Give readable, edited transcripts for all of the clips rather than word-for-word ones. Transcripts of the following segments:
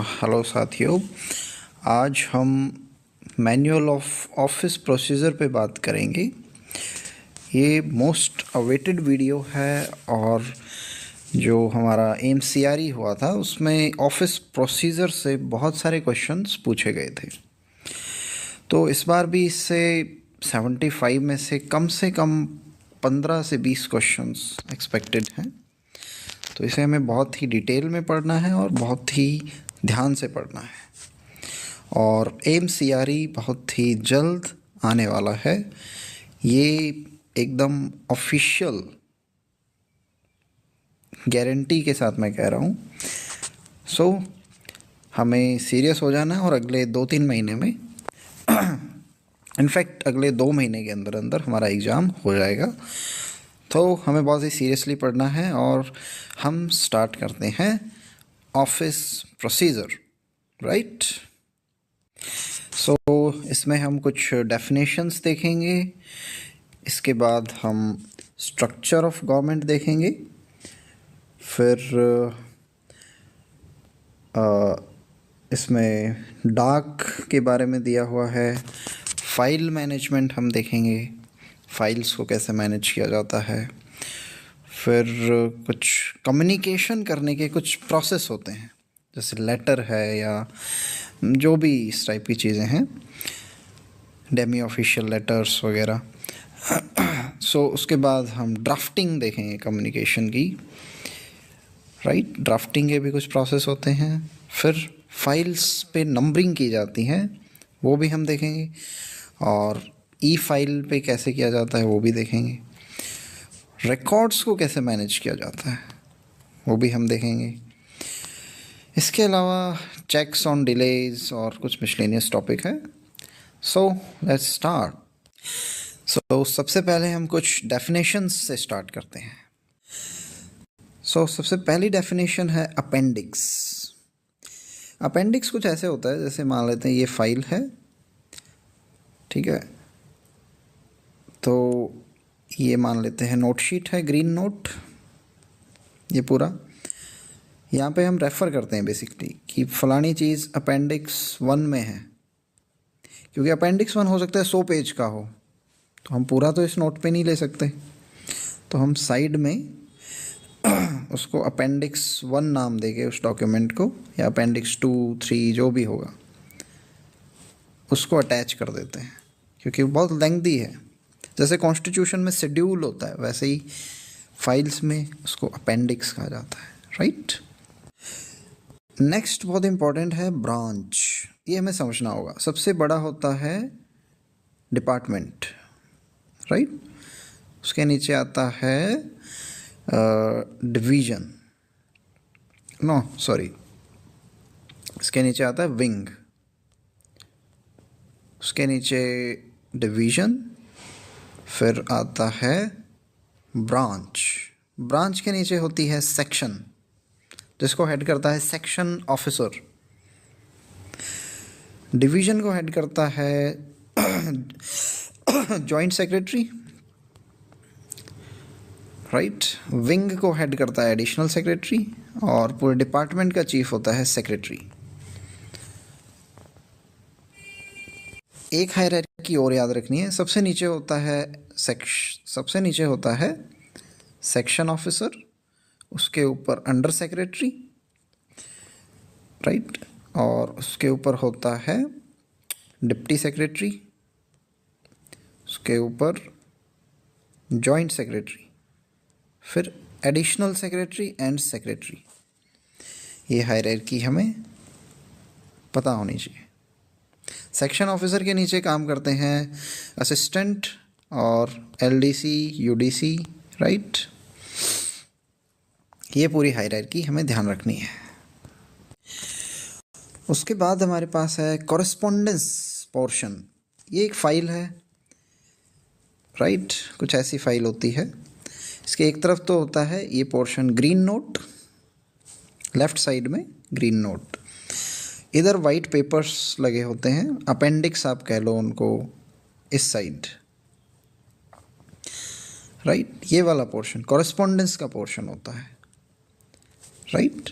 Hello साथियों। आज हम मैनुअल ऑफ ऑफिस प्रोसीजर पे बात करेंगे। ये मोस्ट अवेटेड वीडियो है और जो हमारा एमसीआरई हुआ था उसमें ऑफिस प्रोसीजर से बहुत सारे क्वेश्चंस पूछे गए थे। तो इस बार भी इससे 75 में से कम 15 से 20 क्वेश्चंस एक्सपेक्टेड हैं। तो इसे हमें बहुत ही डिटेल में पढ़ना है और बहुत ही ध्यान से पढ़ना है। और एमसीआरई बहुत ही जल्द आने वाला है, ये एकदम ऑफिशियल गारंटी के साथ मैं कह रहा हूँ। सो हमें सीरियस हो जाना है और अगले 2-3 महीने में इनफैक्ट अगले 2 महीने के अंदर अंदर हमारा एग्ज़ाम हो जाएगा। तो हमें बहुत ही सीरियसली पढ़ना है और हम स्टार्ट करते हैं ऑफिस प्रोसीजर, राइट। सो इसमें हम कुछ डेफिनेशंस देखेंगे, इसके बाद हम स्ट्रक्चर ऑफ गवर्नमेंट देखेंगे, फिर इसमें डाक के बारे में दिया हुआ है, फाइल मैनेजमेंट हम देखेंगे, फाइल्स को कैसे मैनेज किया जाता है, फिर कुछ कम्युनिकेशन करने के कुछ प्रोसेस होते हैं जैसे लेटर है या जो भी इस टाइप की चीज़ें हैं, डेमी ऑफिशियल लेटर्स वगैरह। सो उसके बाद हम ड्राफ्टिंग देखेंगे कम्युनिकेशन की, राइट। ड्राफ्टिंग के भी कुछ प्रोसेस होते हैं। फिर फाइल्स पे नंबरिंग की जाती हैं, वो भी हम देखेंगे। और ई फाइल पे कैसे किया जाता है वो भी देखेंगे। रिकॉर्ड्स को कैसे मैनेज किया जाता है वो भी हम देखेंगे। इसके अलावा चेक्स ऑन डिलेज और कुछ मिसलेनियस टॉपिक है। So let's start. सो सबसे पहले हम कुछ डेफिनेशंस से स्टार्ट करते हैं। सो सबसे पहली डेफिनेशन है अपेंडिक्स। अपेंडिक्स कुछ ऐसे होता है, जैसे मान लेते हैं ये फाइल है, ठीक है। तो ये मान लेते हैं नोट शीट है, ग्रीन नोट, ये पूरा। यहाँ पे हम रेफ़र करते हैं बेसिकली कि फ़लानी चीज़ अपेंडिक्स 1 में है, क्योंकि अपेंडिक्स 1 हो सकता है 100 पेज का हो, तो हम पूरा तो इस नोट पे नहीं ले सकते। तो हम साइड में उसको अपेंडिक्स 1 नाम देके उस डॉक्यूमेंट को, या अपेंडिक्स 2, 3 जो भी होगा उसको अटैच कर देते हैं, क्योंकि वो बहुत लेंथी है। जैसे कॉन्स्टिट्यूशन में शेड्यूल होता है, वैसे ही फाइल्स में उसको अपेंडिक्स कहा जाता है, राइट। नेक्स्ट बहुत इंपॉर्टेंट है ब्रांच। ये हमें समझना होगा। सबसे बड़ा होता है डिपार्टमेंट, राइट। उसके नीचे आता है डिवीज़न, नो सॉरी, इसके नीचे आता है विंग, उसके नीचे डिवीज़न, फिर आता है ब्रांच। ब्रांच के नीचे होती है सेक्शन, जिसको हेड करता है सेक्शन ऑफिसर। डिवीज़न को हेड करता है जॉइंट सेक्रेटरी, राइट। विंग को हेड करता है एडिशनल सेक्रेटरी, और पूरे डिपार्टमेंट का चीफ होता है सेक्रेटरी। एक हायरार्की और याद रखनी है, सबसे नीचे होता है सेक्शन ऑफिसर, उसके ऊपर अंडर सेक्रेटरी, राइट, और उसके ऊपर होता है डिप्टी सेक्रेटरी, उसके ऊपर जॉइंट सेक्रेटरी, फिर एडिशनल सेक्रेटरी एंड सेक्रेटरी। ये हायरार्की हमें पता होनी चाहिए। सेक्शन ऑफिसर के नीचे काम करते हैं असिस्टेंट और एलडीसी, यूडीसी, राइट। ये पूरी हायरार्की हमें ध्यान रखनी है। उसके बाद हमारे पास है कॉरेस्पॉन्डेंस पोर्शन। ये एक फ़ाइल है, राइट। कुछ ऐसी फ़ाइल होती है, इसके एक तरफ तो होता है ये portion green note, left side में ग्रीन नोट, इधर वाइट पेपर्स लगे होते हैं, अपेंडिक्स आप कह लो उनको, इस साइड, राइट। ये वाला पोर्शन कॉरेस्पॉन्डेंस का पोर्शन होता है, राइट।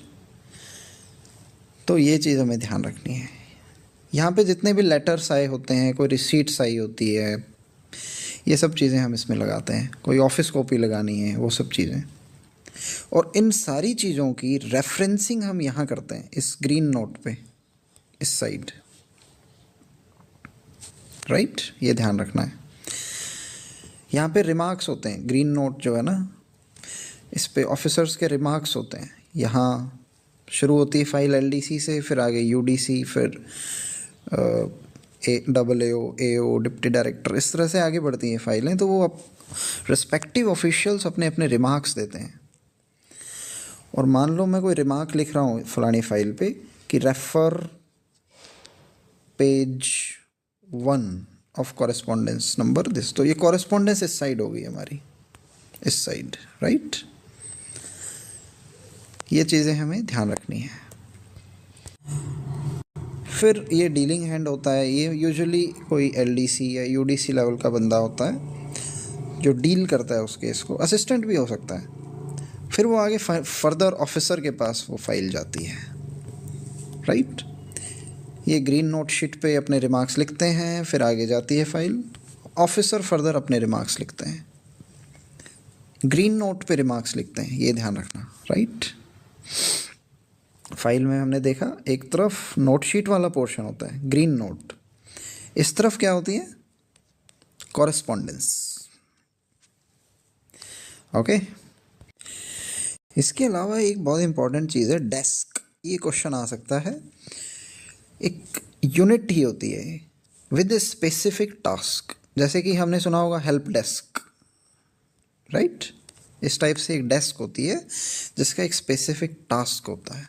तो ये चीज़ हमें ध्यान रखनी है। यहाँ पे जितने भी लेटर्स आए होते हैं, कोई रिसीट्स आई होती है, ये सब चीज़ें हम इसमें लगाते हैं, कोई ऑफिस कॉपी लगानी है, वो सब चीज़ें। और इन सारी चीज़ों की रेफरेंसिंग हम यहाँ करते हैं इस ग्रीन नोट पे, इस साइड, राइट। ये ध्यान रखना है। यहाँ पे रिमार्क्स होते हैं, ग्रीन नोट जो है ना, इस पे ऑफिसर्स के रिमार्क्स होते हैं। यहाँ शुरू होती है फाइल एलडीसी से, फिर आगे यूडीसी, फिर AAO, डिप्टी डायरेक्टर, इस तरह से आगे बढ़ती हैं फाइलें। तो वो अब रिस्पेक्टिव ऑफिशियल्स अपने अपने रिमार्क्स देते हैं। और मान लो मैं कोई रिमार्क लिख रहा हूँ फलानी फाइल पे कि refer page 1 of correspondence number this, तो ये कॉरेस्पॉन्डेंस इस साइड होगी हमारी, इस साइड, राइट। ये चीज़ें हमें ध्यान रखनी है। फिर ये डीलिंग हैंड होता है, ये यूजुअली कोई एलडीसी या यूडीसी लेवल का बंदा होता है जो डील करता है उस केस को, असिस्टेंट भी हो सकता है। फिर वो आगे फर्दर ऑफिसर के पास वो फाइल जाती है, राइट। ये ग्रीन नोट शीट पे अपने रिमार्क्स लिखते हैं, फिर आगे जाती है फाइल, ऑफिसर फर्दर अपने रिमार्क्स लिखते हैं, ग्रीन नोट पे रिमार्क्स लिखते हैं, ये ध्यान रखना, राइट। फाइल में हमने देखा एक तरफ नोट शीट वाला पोर्शन होता है ग्रीन नोट, इस तरफ क्या होती है, कॉरेस्पॉन्डेंस, ओके। इसके अलावा एक बहुत इंपॉर्टेंट चीज़ है डेस्क। ये क्वेश्चन आ सकता है। एक यूनिट ही होती है विद ए स्पेसिफिक टास्क, जैसे कि हमने सुना होगा हेल्प डेस्क, राइट। इस टाइप से एक डेस्क होती है जिसका एक स्पेसिफिक टास्क होता है,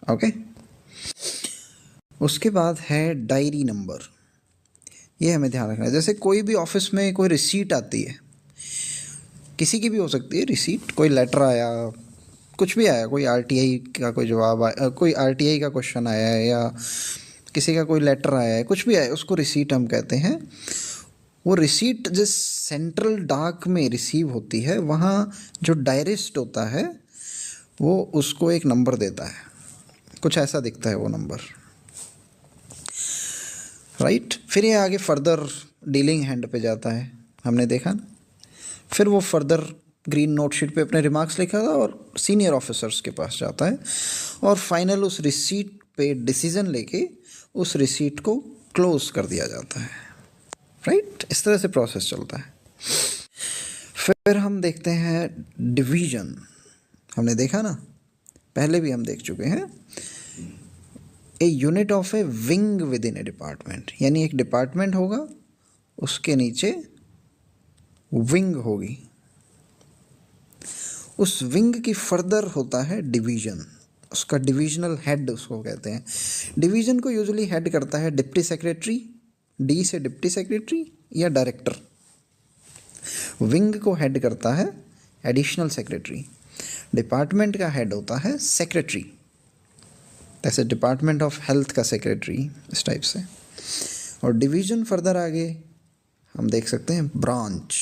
ओके। उसके बाद है डायरी नंबर। ये हमें ध्यान रखना है। जैसे कोई भी ऑफिस में कोई रिसीट आती है, किसी की भी हो सकती है रिसीट, कोई लेटर आया, कुछ भी आया, कोई आरटीआई का कोई जवाब आया, कोई आरटीआई का क्वेश्चन आया है, या किसी का कोई लेटर आया है, कुछ भी आया, उसको रिसीट हम कहते हैं। वो रिसीट जिस सेंट्रल डाक में रिसीव होती है, वहाँ जो डायरिस्ट होता है वो उसको एक नंबर देता है, कुछ ऐसा दिखता है वो नंबर, राइट। फिर ये आगे फर्दर डीलिंग हैंड पे जाता है, हमने देखा ना। फिर वो फर्दर ग्रीन नोट शीट पे अपने रिमार्क्स लिखा था और सीनियर ऑफिसर्स के पास जाता है, और फाइनल उस रिसीट पे डिसीजन लेके उस रिसीट को क्लोज कर दिया जाता है, राइट। इस तरह से प्रोसेस चलता है। फिर हम देखते हैं डिवीजन। हमने देखा ना, पहले भी हम देख चुके हैं। A unit of a wing within a ए डिपार्टमेंट, यानी एक डिपार्टमेंट होगा, उसके नीचे विंग होगी, उस विंग की फर्दर होता है डिवीजन, उसका डिविजनल हेड उसको कहते हैं। डिवीजन को यूजुअली हेड करता है डिप्टी सेक्रेटरी, डी से डिप्टी सेक्रेटरी या डायरेक्टर। विंग को हेड करता है एडिशनल सेक्रेटरी। डिपार्टमेंट का हेड होता है सेक्रेटरी, जैसे डिपार्टमेंट ऑफ हेल्थ का सेक्रेटरी, इस टाइप से। और डिवीजन फर्दर आगे हम देख सकते हैं ब्रांच,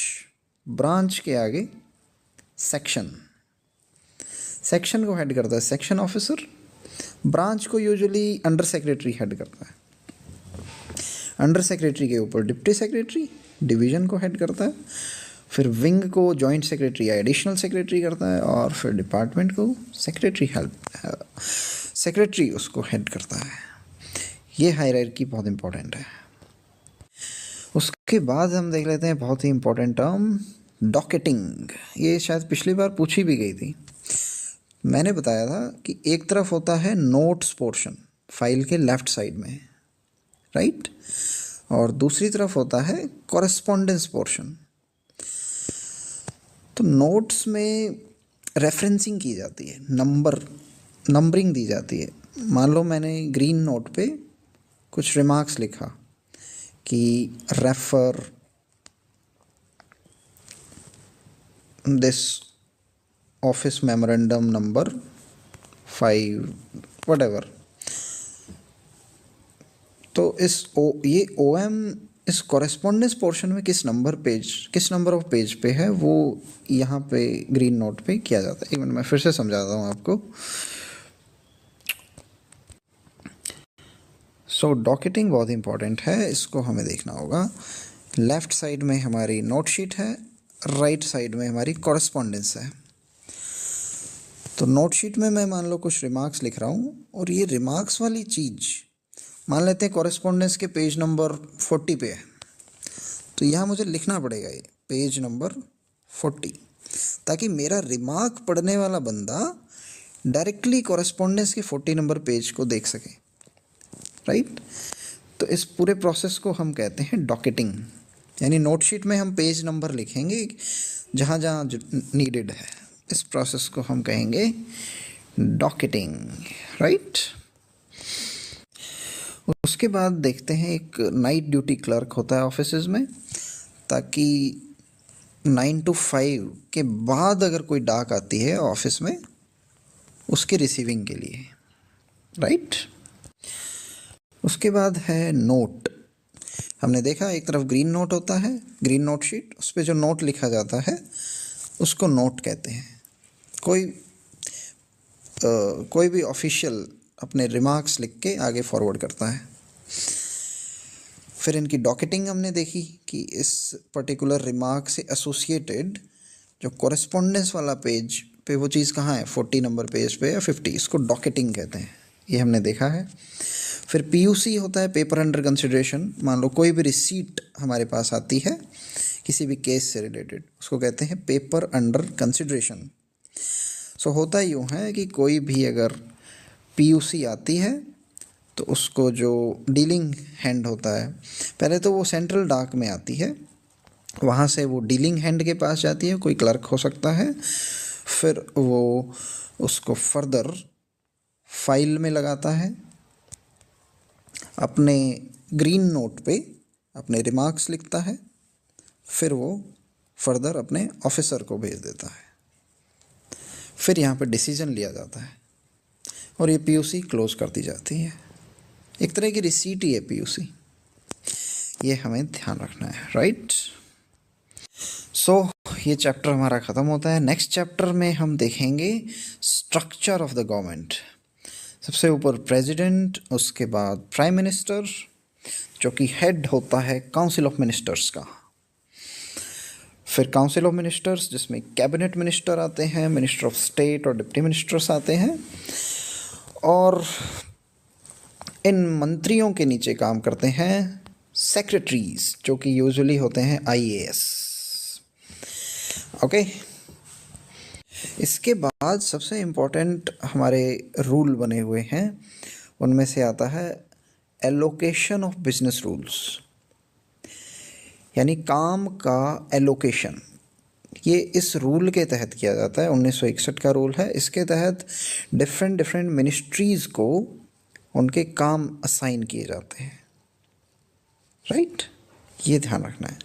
ब्रांच के आगे सेक्शन, सेक्शन को हेड करता है सेक्शन ऑफिसर। ब्रांच को यूजुअली अंडर सेक्रेटरी हेड करता है, अंडर सेक्रेटरी के ऊपर डिप्टी सेक्रेटरी डिवीजन को हेड करता है। फिर विंग को जॉइंट सेक्रेटरी या एडिशनल सेक्रेटरी करता है, और फिर डिपार्टमेंट को सेक्रेटरी उसको हेड करता है। ये हायरार्की बहुत इंपॉर्टेंट है। उसके बाद हम देख लेते हैं बहुत ही इंपॉर्टेंट टर्म डॉकेटिंग। ये शायद पिछली बार पूछी भी गई थी। मैंने बताया था कि एक तरफ होता है नोट्स पोर्शन फाइल के लेफ्ट साइड में, राइट, और दूसरी तरफ होता है कॉरेस्पॉन्डेंस पोर्शन। तो नोट्स में रेफरेंसिंग की जाती है, नंबरिंग दी जाती है। मान लो मैंने ग्रीन नोट पे कुछ रिमार्क्स लिखा कि refer this office memorandum number 5 whatever. तो ये OM इस कॉरेस्पॉन्डेंस पोर्शन में किस नंबर ऑफ पेज पे है, वो यहाँ पे ग्रीन नोट पे किया जाता है। एक मिनट मैं फिर से समझाता हूँ आपको। सो डॉकेटिंग बहुत इंपॉर्टेंट है, इसको हमें देखना होगा। लेफ़्ट साइड में हमारी नोट शीट है, राइट साइड में हमारी कॉरेस्पॉन्डेंस है। तो नोट शीट में मैं मान लो कुछ रिमार्क्स लिख रहा हूँ, और ये रिमार्क्स वाली चीज़ मान लेते हैं कॉरेस्पॉन्डेंस के पेज नंबर 40 पे है, तो यहाँ मुझे लिखना पड़ेगा ये पेज नंबर 40, ताकि मेरा रिमार्क पढ़ने वाला बंदा डायरेक्टली कॉरेस्पॉन्डेंस के 40 नंबर पेज को देख सके, राइट। तो इस पूरे प्रोसेस को हम कहते हैं डॉकेटिंग, यानी नोट शीट में हम पेज नंबर लिखेंगे जहाँ जहाँ नीडेड है। इस प्रोसेस को हम कहेंगे डॉकेटिंग, राइट। उसके बाद देखते हैं, एक नाइट ड्यूटी क्लर्क होता है ऑफिसेज में, ताकि 9 to 5 के बाद अगर कोई डाक आती है ऑफिस में, उसके रिसीविंग के लिए, राइट। उसके बाद है नोट। हमने देखा एक तरफ ग्रीन नोट होता है, ग्रीन नोट शीट, उस पर जो नोट लिखा जाता है उसको नोट कहते हैं। कोई भी ऑफिशियल अपने रिमार्क्स लिख के आगे फॉरवर्ड करता है। फिर इनकी डॉकेटिंग हमने देखी कि इस पर्टिकुलर रिमार्क से एसोसिएटेड जो कॉरेस्पॉन्डेंस वाला पेज पे वो चीज़ कहाँ है, 40 नंबर पेज पे या 50, इसको डॉकेटिंग कहते हैं, ये हमने देखा है। फिर पीयूसी होता है, पेपर अंडर कंसिडरेशन। मान लो कोई भी रिसीट हमारे पास आती है किसी भी केस से रिलेटेड, उसको कहते हैं पेपर अंडर कंसिडरेशन। सो होता यूँ है कि कोई भी अगर पीयूसी आती है तो उसको जो डीलिंग हैंड होता है, पहले तो वो सेंट्रल डाक में आती है, वहाँ से वो डीलिंग हैंड के पास जाती है, कोई क्लर्क हो सकता है, फिर वो उसको फर्दर फाइल में लगाता है, अपने ग्रीन नोट पे अपने रिमार्क्स लिखता है, फिर वो फर्दर अपने ऑफिसर को भेज देता है, फिर यहाँ पे डिसीजन लिया जाता है और ये पीयूसी क्लोज कर दी जाती है। एक तरह की रिसीट ही है पीयूसी, ये हमें ध्यान रखना है, राइट। सो ये चैप्टर हमारा ख़त्म होता है। नेक्स्ट चैप्टर में हम देखेंगे स्ट्रक्चर ऑफ द गवर्नमेंट। सबसे ऊपर प्रेसिडेंट, उसके बाद प्राइम मिनिस्टर जो कि हेड होता है काउंसिल ऑफ मिनिस्टर्स का, फिर काउंसिल ऑफ मिनिस्टर्स जिसमें कैबिनेट मिनिस्टर आते हैं, मिनिस्टर ऑफ स्टेट और डिप्टी मिनिस्टर्स आते हैं, और इन मंत्रियों के नीचे काम करते हैं सेक्रेटरीज जो कि यूजुअली होते हैं आईएएस, ओके। इसके बाद सबसे इम्पोर्टेंट हमारे रूल बने हुए हैं, उनमें से आता है एलोकेशन ऑफ बिजनेस रूल्स, यानी काम का एलोकेशन। ये इस रूल के तहत किया जाता है, 1961 का रूल है। इसके तहत डिफरेंट मिनिस्ट्रीज़ को उनके काम असाइन किए जाते हैं, राइट। ये ध्यान रखना है।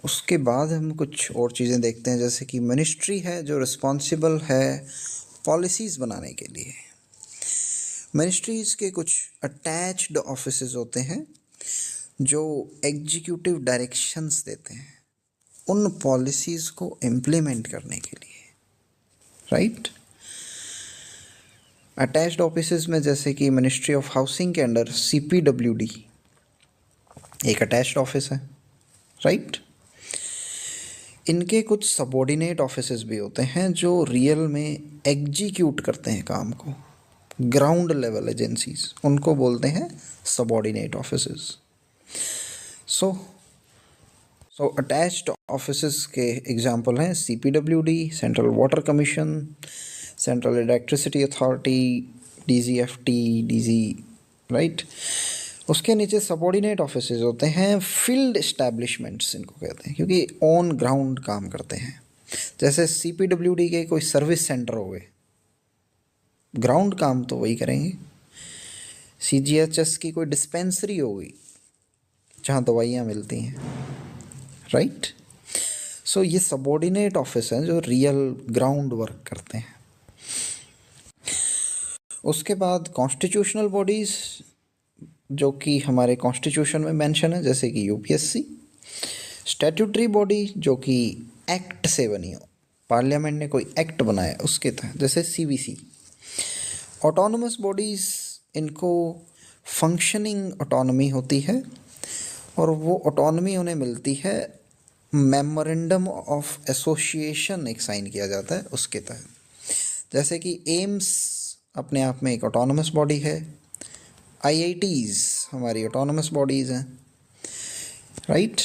उसके बाद हम कुछ और चीज़ें देखते हैं, जैसे कि मिनिस्ट्री है जो रिस्पॉन्सिबल है पॉलिसीज़ बनाने के लिए। मिनिस्ट्रीज़ के कुछ अटैच्ड ऑफिसेज होते हैं जो एग्जीक्यूटिव डायरेक्शंस देते हैं उन पॉलिसीज़ को इम्प्लीमेंट करने के लिए, राइट। अटैच्ड ऑफिसेज में जैसे कि मिनिस्ट्री ऑफ हाउसिंग के अंडर CPWD एक अटैच्ड ऑफिस है, राइट। इनके कुछ सबॉर्डिनेट ऑफिसेज भी होते हैं जो रियल में एग्जीक्यूट करते हैं काम को, ग्राउंड लेवल एजेंसीज, उनको बोलते हैं subordinate offices. So attached offices के एग्जांपल हैं CPWD, central water commission, central electricity authority, DGFT, DG, right. उसके नीचे सबॉर्डिनेट ऑफिसेज होते हैं फील्ड एस्टैब्लिशमेंट्स, इनको कहते हैं, क्योंकि ऑन ग्राउंड काम करते हैं। जैसे CPWD के कोई सर्विस सेंटर हो गए, ग्राउंड काम तो वही करेंगे। CGHS की कोई डिस्पेंसरी हो गई जहाँ दवाइयाँ मिलती हैं, राइट। सो ये सबॉर्डिनेट ऑफिस हैं जो रियल ग्राउंड वर्क करते हैं। उसके बाद कॉन्स्टिट्यूशनल बॉडीज़ जो कि हमारे कॉन्स्टिट्यूशन में मेंशन है, जैसे कि UPSC। स्टैट्यूटरी बॉडी जो कि एक्ट से बनी हो, पार्लियामेंट ने कोई एक्ट बनाया उसके तहत, जैसे CBC। ऑटोनोमस बॉडीज़ इनको फंक्शनिंग ऑटोनॉमी होती है और वो ऑटोनॉमी उन्हें मिलती है मेमोरेंडम ऑफ एसोसिएशन एक साइन किया जाता है उसके तहत। जैसे कि एम्स अपने आप में एक ऑटोनॉमस बॉडी है, आईआईटीज़ हमारी ऑटोनॉमस बॉडीज़ हैं, राइट।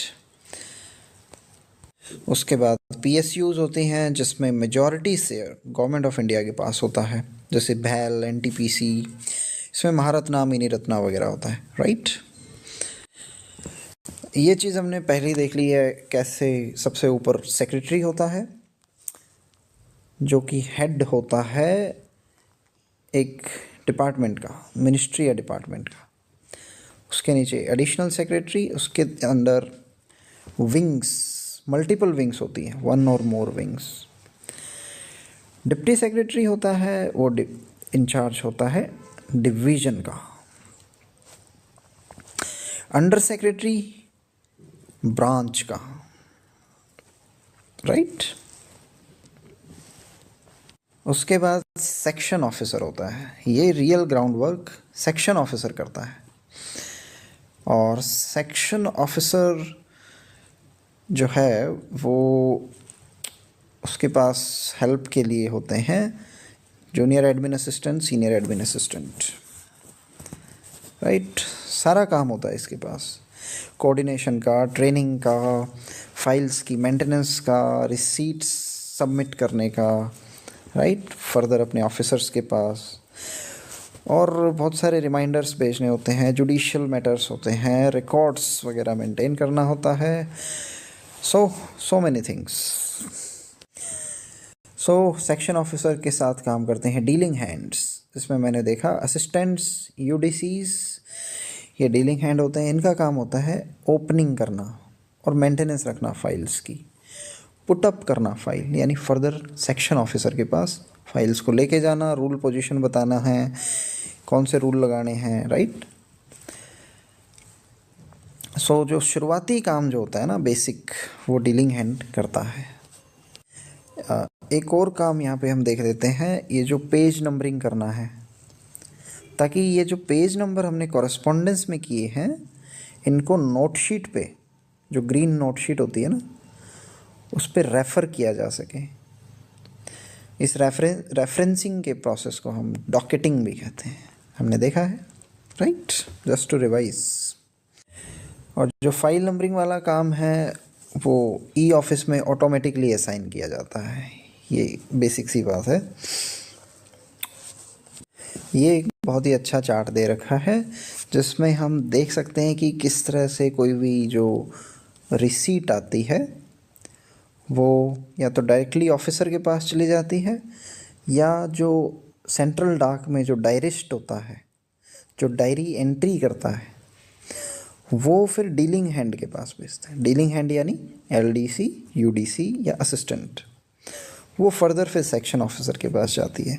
उसके बाद पीएसयूज़ होती हैं जिसमें majority share government of India के पास होता है, जैसे भैल, एनटीपीसी, इसमें महारत्ना, मिनी रत्ना वगैरह होता है, राइट। ये चीज़ हमने पहले ही देख ली है, कैसे सबसे ऊपर सेक्रेटरी होता है जो कि हेड होता है एक डिपार्टमेंट का, मिनिस्ट्री या डिपार्टमेंट का। उसके नीचे एडिशनल सेक्रेटरी, उसके अंदर विंग्स, मल्टीपल विंग्स होती हैं, वन और मोर विंग्स। डिप्टी सेक्रेटरी होता है वो इंचार्ज होता है डिवीजन का। अंडर सेक्रेटरी ब्रांच का, राइट। उसके बाद सेक्शन ऑफिसर होता है, ये real ground work section officer करता है। और सेक्शन ऑफिसर जो है वो उसके पास हेल्प के लिए होते हैं junior admin assistant, senior admin assistant, right. सारा काम होता है इसके पास, कोऑर्डिनेशन का, ट्रेनिंग का, फाइल्स की मेंटेनेंस का, रिसीट्स सबमिट करने का, राइट, फर्दर अपने ऑफिसर्स के पास। और बहुत सारे रिमाइंडर्स भेजने होते हैं, जुडिशियल मैटर्स होते हैं, रिकॉर्ड्स वगैरह मेंटेन करना होता है। So many things. Section officer के साथ काम करते हैं डीलिंग हैंड्स। इसमें मैंने देखा असिस्टेंट्स, यूडीसीज, ये डीलिंग हैंड होते हैं। इनका काम होता है ओपनिंग करना और मेंटेनेंस रखना फाइल्स की, पुटअप करना फाइल, यानी फर्दर सेक्शन ऑफिसर के पास फाइल्स को लेके जाना, रूल पोजीशन बताना है, कौन से रूल लगाने हैं, राइट। जो शुरुआती काम जो होता है ना बेसिक, वो डीलिंग हैंड करता है। एक और काम यहाँ पे हम देख लेते हैं, ये जो पेज नंबरिंग करना है, ताकि ये जो पेज नंबर हमने कॉरेस्पॉन्डेंस में किए हैं इनको नोट शीट पे, जो ग्रीन नोट शीट होती है ना, उस पर रेफ़र किया जा सके। इस रेफरेंसिंग के प्रोसेस को हम डॉकेटिंग भी कहते हैं, हमने देखा है, राइट, जस्ट टू रिवाइज। और जो फाइल नंबरिंग वाला काम है वो ई ऑफिस में ऑटोमेटिकली असाइन किया जाता है, ये बेसिक सी बात है। ये एक बहुत ही अच्छा चार्ट दे रखा है जिसमें हम देख सकते हैं कि किस तरह से कोई भी जो रिसीट आती है वो या तो डायरेक्टली ऑफिसर के पास चली जाती है, या जो सेंट्रल डाक में जो डायरिस्ट होता है, जो डायरी एंट्री करता है, वो फिर डीलिंग हैंड के पास भेजते हैं। डीलिंग हैंड यानी एलडीसी, यूडीसी या असिस्टेंट, वो फर्दर फिर सेक्शन ऑफिसर के पास जाती है।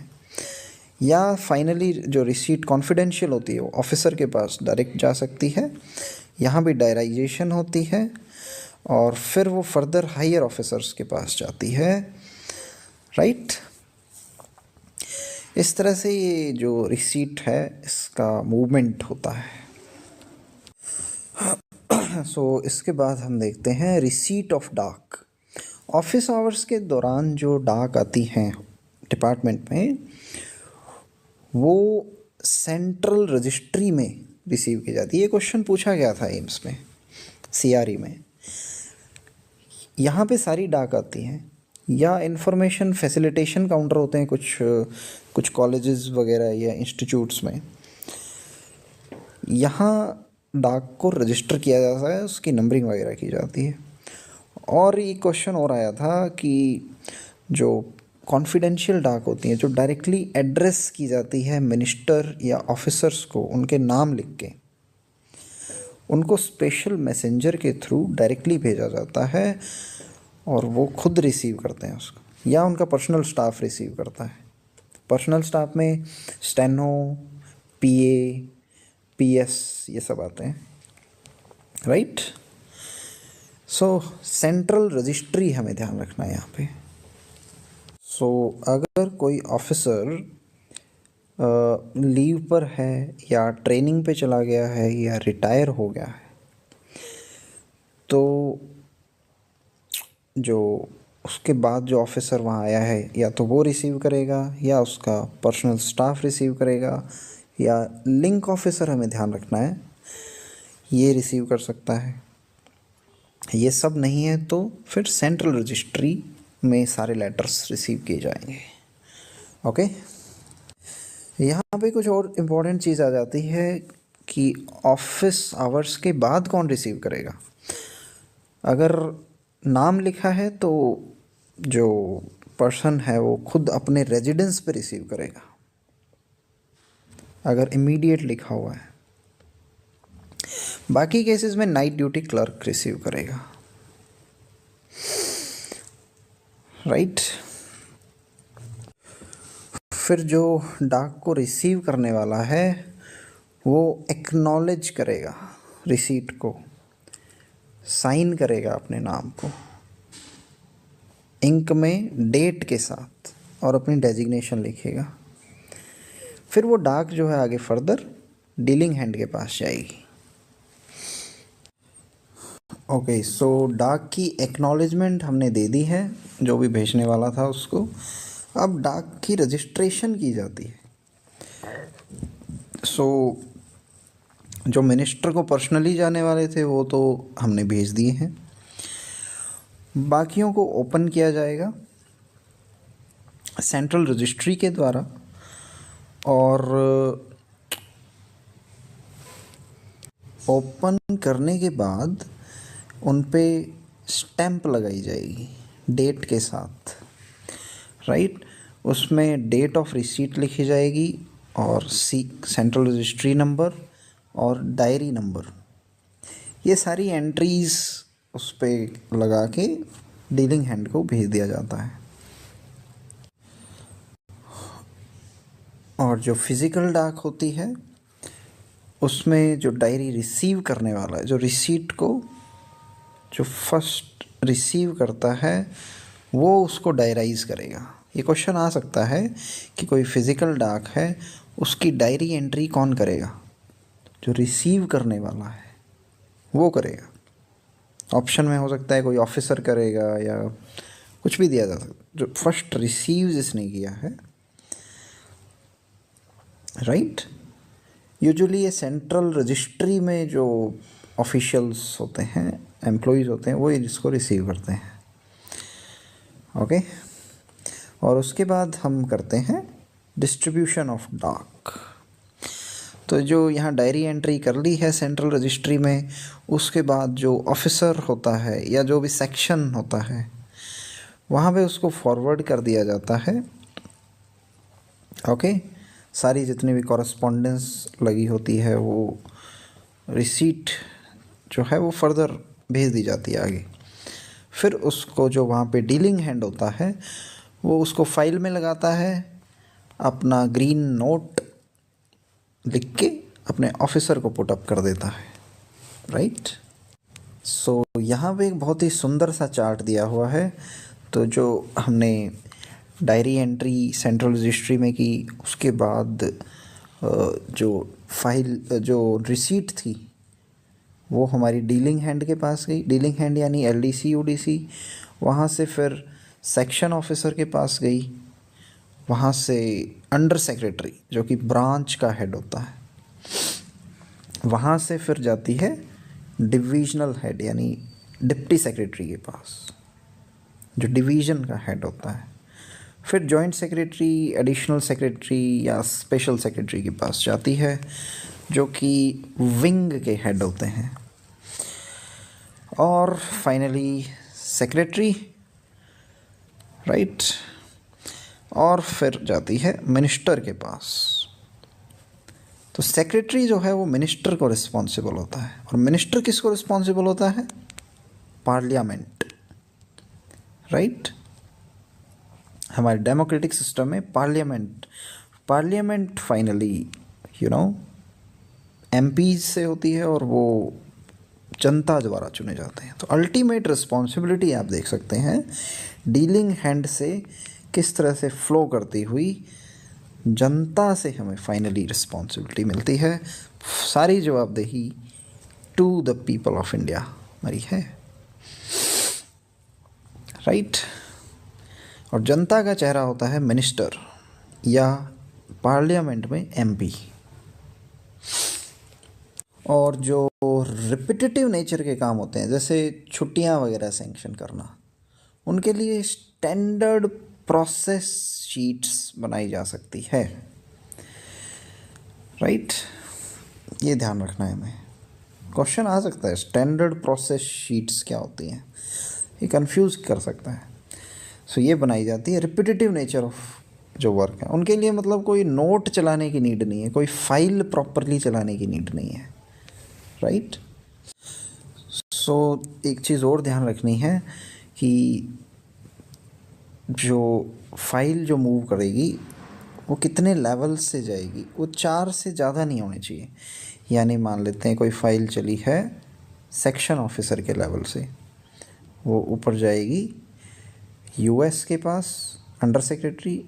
या फाइनली जो रिसीट कॉन्फिडेंशियल होती है वो ऑफिसर के पास डायरेक्ट जा सकती है, यहाँ भी डायराइजेशन होती है और फिर वो फर्दर हायर ऑफिसर्स के पास जाती है, राइट। इस तरह से ये जो रिसीट है इसका मूवमेंट होता है। इसके बाद हम देखते हैं रिसीट ऑफ डाक। ऑफिस आवर्स के दौरान जो डाक आती हैं डिपार्टमेंट में, वो सेंट्रल रजिस्ट्री में रिसीव की जाती है। ये क्वेश्चन पूछा गया था एम्स में, सीआरई में। यहाँ पे सारी डाक आती हैं, या इंफॉर्मेशन फैसिलिटेशन काउंटर होते हैं कुछ कॉलेजेस वगैरह या इंस्टीट्यूट्स में। यहाँ डाक को रजिस्टर किया जाता है, उसकी नंबरिंग वगैरह की जाती है। और ये क्वेश्चन और आया था कि जो कॉन्फिडेंशियल डाक होती हैं, जो डायरेक्टली एड्रेस की जाती है मिनिस्टर या ऑफिसर्स को, उनके नाम लिख के उनको स्पेशल मैसेंजर के थ्रू डायरेक्टली भेजा जाता है और वो खुद रिसीव करते हैं उसको, या उनका पर्सनल स्टाफ रिसीव करता है। पर्सनल स्टाफ में स्टेनो, पीए, पीएस ये सब आते हैं, राइट। सेंट्रल रजिस्ट्री हमें ध्यान रखना है यहाँ पे। अगर कोई ऑफिसर लीव पर है या ट्रेनिंग पे चला गया है या रिटायर हो गया है, तो जो उसके बाद जो ऑफिसर वहाँ आया है या तो वो रिसीव करेगा या उसका पर्सनल स्टाफ रिसीव करेगा या लिंक ऑफिसर, हमें ध्यान रखना है, ये रिसीव कर सकता है। ये सब नहीं है तो फिर सेंट्रल रजिस्ट्री में सारे लेटर्स रिसीव किए जाएंगे। ओके, यहाँ पे कुछ और इम्पोर्टेंट चीज़ आ जाती है कि ऑफिस आवर्स के बाद कौन रिसीव करेगा। अगर नाम लिखा है तो जो पर्सन है वो खुद अपने रेजिडेंस पे रिसीव करेगा। अगर इमीडिएट लिखा हुआ है, बाकी केसेस में नाइट ड्यूटी क्लर्क रिसीव करेगा। राइट। फिर जो डाक को रिसीव करने वाला है वो एक्नॉलेज करेगा रिसीट को, साइन करेगा अपने नाम को इंक में डेट के साथ और अपनी डेजिग्नेशन लिखेगा। फिर वो डाक जो है आगे फर्दर डीलिंग हैंड के पास जाएगी। ओके, सो डाक की एक्नॉलेजमेंट हमने दे दी है जो भी भेजने वाला था उसको। अब डाक की रजिस्ट्रेशन की जाती है। सो जो मिनिस्टर को पर्सनली जाने वाले थे वो तो हमने भेज दिए हैं, बाकियों को ओपन किया जाएगा सेंट्रल रजिस्ट्री के द्वारा और ओपन करने के बाद उन पे स्टैंप लगाई जाएगी डेट के साथ। राइट, उसमें डेट ऑफ रिसीट लिखी जाएगी और सेंट्रल रजिस्ट्री नंबर और डायरी नंबर, ये सारी एंट्रीज उस पर लगा के डीलिंग हैंड को भेज दिया जाता है। और जो फिज़िकल डाक होती है उसमें जो डायरी रिसीव करने वाला है, जो रिसीट को जो फर्स्ट रिसीव करता है वो उसको डायराइज करेगा। ये क्वेश्चन आ सकता है कि कोई फिज़िकल डाक है उसकी डायरी एंट्री कौन करेगा। जो रिसीव करने वाला है वो करेगा। ऑप्शन में हो सकता है कोई ऑफिसर करेगा या कुछ भी दिया जा सकता है। जो फर्स्ट रिसीव जिसने किया है, राइट। यूजुअली ये सेंट्रल रजिस्ट्री में जो ऑफिशियल्स होते हैं, एम्प्लॉयज़ होते हैं, वो इसको रिसीव करते हैं। ओके, और उसके बाद हम करते हैं डिस्ट्रीब्यूशन ऑफ डाक। तो जो यहाँ डायरी एंट्री कर ली है सेंट्रल रजिस्ट्री में, उसके बाद जो ऑफिसर होता है या जो भी सेक्शन होता है वहाँ पे उसको फॉरवर्ड कर दिया जाता है। ओके, सारी जितनी भी कॉरेस्पॉन्डेंस लगी होती है वो रिसीट जो है वो फर्दर भेज दी जाती है आगे। फिर उसको जो वहाँ पे डीलिंग हैंड होता है वो उसको फाइल में लगाता है, अपना ग्रीन नोट लिख के अपने ऑफिसर को पुट अप कर देता है। राइट। सो यहाँ पे एक बहुत ही सुंदर सा चार्ट दिया हुआ है। तो जो हमने डायरी एंट्री सेंट्रल रजिस्ट्री में की, उसके बाद जो फाइल जो रिसीट थी वो हमारी डीलिंग हैंड के पास गई। डीलिंग हैंड यानी एलडीसी यूडीसी, वहाँ से फिर सेक्शन ऑफिसर के पास गई, वहाँ से अंडर सेक्रेटरी जो कि ब्रांच का हेड होता है, वहाँ से फिर जाती है डिविजनल हेड यानी डिप्टी सेक्रेटरी के पास जो डिवीज़न का हेड होता है। फिर जॉइंट सेक्रेटरी, एडिशनल सेक्रेटरी या स्पेशल सेक्रेटरी के पास जाती है जो कि विंग के हेड होते हैं। और फाइनली सेक्रेटरी, राइट। और फिर जाती है मिनिस्टर के पास। तो सेक्रेटरी जो है वो मिनिस्टर को रिस्पॉन्सिबल होता है। और मिनिस्टर किसको रिस्पॉन्सिबल होता है? Parliament, right. हमारे डेमोक्रेटिक सिस्टम में पार्लियामेंट फाइनली एमपीज से होती है और वो जनता द्वारा चुने जाते हैं। तो अल्टीमेट रिस्पॉन्सिबिलिटी आप देख सकते हैं डीलिंग हैंड से किस तरह से फ्लो करती हुई जनता से हमें फाइनली रिस्पॉन्सिबिलिटी मिलती है, सारी जवाबदेही to the people of India हमारी है, राइट। और जनता का चेहरा होता है मिनिस्टर या पार्लियामेंट में एमपी। और जो रिपीटेटिव नेचर के काम होते हैं जैसे छुट्टियां वगैरह सैंक्शन करना, उनके लिए स्टैंडर्ड प्रोसेस शीट्स बनाई जा सकती है, राइट। ये ध्यान रखना है हमें, क्वेश्चन आ सकता है स्टैंडर्ड प्रोसेस शीट्स क्या होती हैं, ये कंफ्यूज कर सकता है। सो ये बनाई जाती है रिपीटेटिव नेचर ऑफ जो वर्क है उनके लिए, मतलब कोई नोट चलाने की नीड नहीं है, कोई फाइल प्रॉपरली चलाने की नीड नहीं है, राइट। सो एक चीज़ और ध्यान रखनी है कि जो फाइल जो मूव करेगी वो कितने लेवल से जाएगी, वो 4 से ज़्यादा नहीं होने चाहिए। यानी मान लेते हैं कोई फाइल चली है सेक्शन ऑफिसर के लेवल से, वो ऊपर जाएगी यूएस के पास अंडर सेक्रेटरी,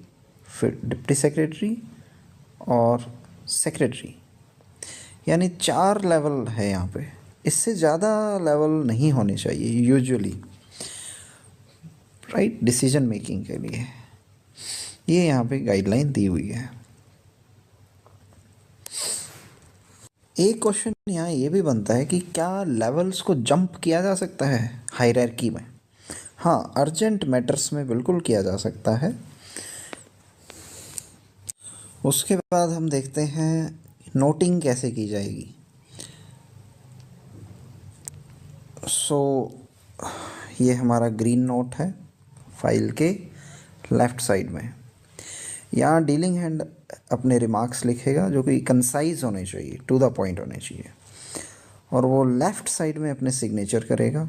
फिर डिप्टी सेक्रेटरी और सेक्रेटरी, यानी 4 लेवल है यहाँ पे, इससे ज़्यादा लेवल नहीं होने चाहिए यूजुअली, राइट, डिसीजन मेकिंग के लिए। ये यहाँ पे गाइडलाइन दी हुई है। एक क्वेश्चन यहाँ ये भी बनता है कि क्या लेवल्स को जंप किया जा सकता है हायरार्की में? हाँ, अर्जेंट मैटर्स में बिल्कुल किया जा सकता है। उसके बाद हम देखते हैं नोटिंग कैसे की जाएगी। ये हमारा ग्रीन नोट है फाइल के लेफ़्ट साइड में। यहाँ डीलिंग हैंड अपने रिमार्क्स लिखेगा जो कि कंसाइज होने चाहिए, टू द पॉइंट होने चाहिए, और वो लेफ़्ट साइड में अपने सिग्नेचर करेगा।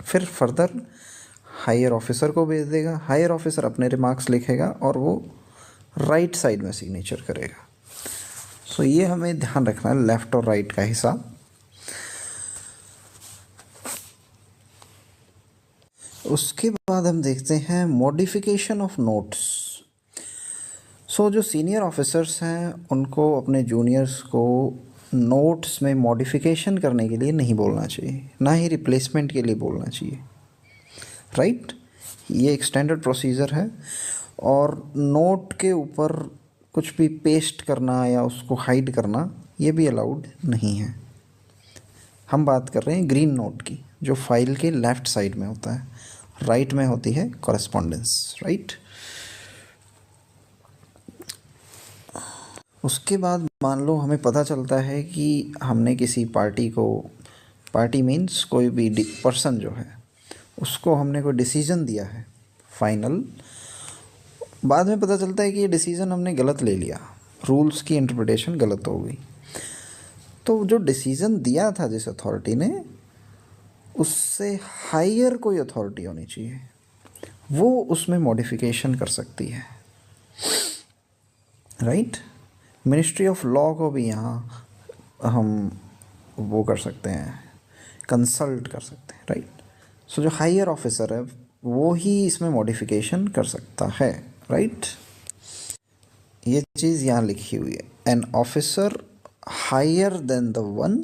फिर फर्दर हायर ऑफिसर को भेज देगा, हायर ऑफिसर अपने रिमार्क्स लिखेगा और वो राइट साइड में सिग्नेचर करेगा। ये हमें ध्यान रखना है, लेफ़्ट और राइट का हिसाब। उसके बाद हम देखते हैं मॉडिफिकेशन ऑफ नोट्स। जो सीनियर ऑफिसर्स हैं उनको अपने जूनियर्स को नोट्स में मॉडिफिकेशन करने के लिए नहीं बोलना चाहिए, ना ही रिप्लेसमेंट के लिए बोलना चाहिए, राइट। ये एक स्टैंडर्ड प्रोसीजर है। और नोट के ऊपर कुछ भी पेस्ट करना या उसको हाइड करना ये भी अलाउड नहीं है। हम बात कर रहे हैं ग्रीन नोट की, जो फाइल के लेफ़्ट साइड में होता है, राइट में होती है कॉरेस्पॉन्डेंस, राइट। उसके बाद मान लो हमें पता चलता है कि हमने किसी पार्टी को, पार्टी मीन्स कोई भी पर्सन जो है, उसको हमने कोई डिसीज़न दिया है फाइनल, बाद में पता चलता है कि ये डिसीज़न हमने गलत ले लिया, रूल्स की इंटरप्रिटेशन गलत हो गई। तो जो डिसीज़न दिया था जिस अथॉरिटी ने, उससे हायर कोई अथॉरिटी होनी चाहिए, वो उसमें मॉडिफिकेशन कर सकती है, राइट। मिनिस्ट्री ऑफ लॉ को भी यहाँ हम वो कर सकते हैं, कंसल्ट कर सकते हैं, राइट। जो हायर ऑफिसर है वो ही इसमें मॉडिफिकेशन कर सकता है, राइट। ये चीज़ यहाँ लिखी हुई है, an officer higher than the one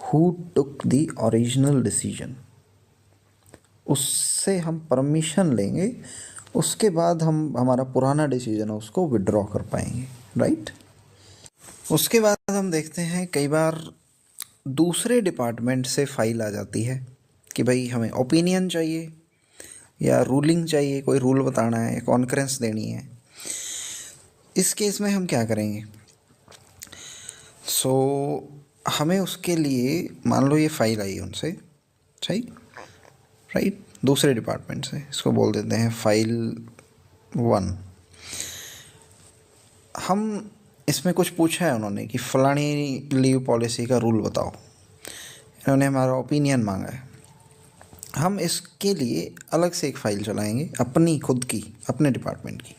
who took the original decision. उससे हम परमिशन लेंगे, उसके बाद हम हमारा पुराना डिसीजन है उसको विड्रॉ कर पाएंगे, राइट। उसके बाद हम देखते हैं कई बार दूसरे डिपार्टमेंट से फाइल आ जाती है कि भाई हमें ओपिनियन चाहिए या रूलिंग चाहिए, कोई रूल बताना है, कॉन्करेंस देनी है। इस केस में हम क्या करेंगे? हमें उसके लिए, मान लो ये फाइल आई उनसे, सही, राइट, दूसरे डिपार्टमेंट से, इसको बोल देते हैं फाइल 1। हम इसमें कुछ पूछा है उन्होंने कि फलानी लीव पॉलिसी का रूल बताओ, इन्होंने हमारा ओपिनियन मांगा है। हम इसके लिए अलग से एक फ़ाइल चलाएंगे, अपनी खुद की, अपने डिपार्टमेंट की।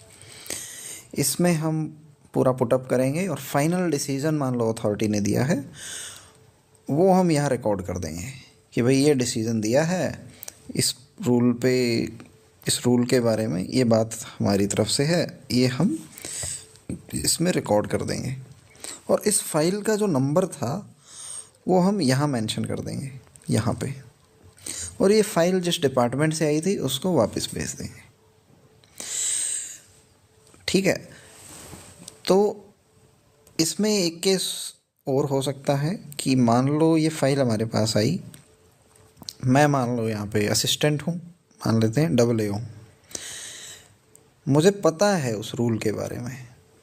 इसमें हम पूरा पुटअप करेंगे और फाइनल डिसीज़न मान लो अथॉरिटी ने दिया है, वो हम यहाँ रिकॉर्ड कर देंगे कि भाई ये डिसीज़न दिया है, इस रूल पे, इस रूल के बारे में ये बात हमारी तरफ से है, ये हम इसमें रिकॉर्ड कर देंगे। और इस फाइल का जो नंबर था वो हम यहाँ मेंशन कर देंगे, यहाँ पे। और ये फाइल जिस डिपार्टमेंट से आई थी उसको वापस भेज देंगे। ठीक है। तो इसमें एक केस और हो सकता है कि मान लो ये फाइल हमारे पास आई, मैं मान लो यहाँ पे असिस्टेंट हूँ, मान लेते हैं AA हूँ, मुझे पता है उस रूल के बारे में,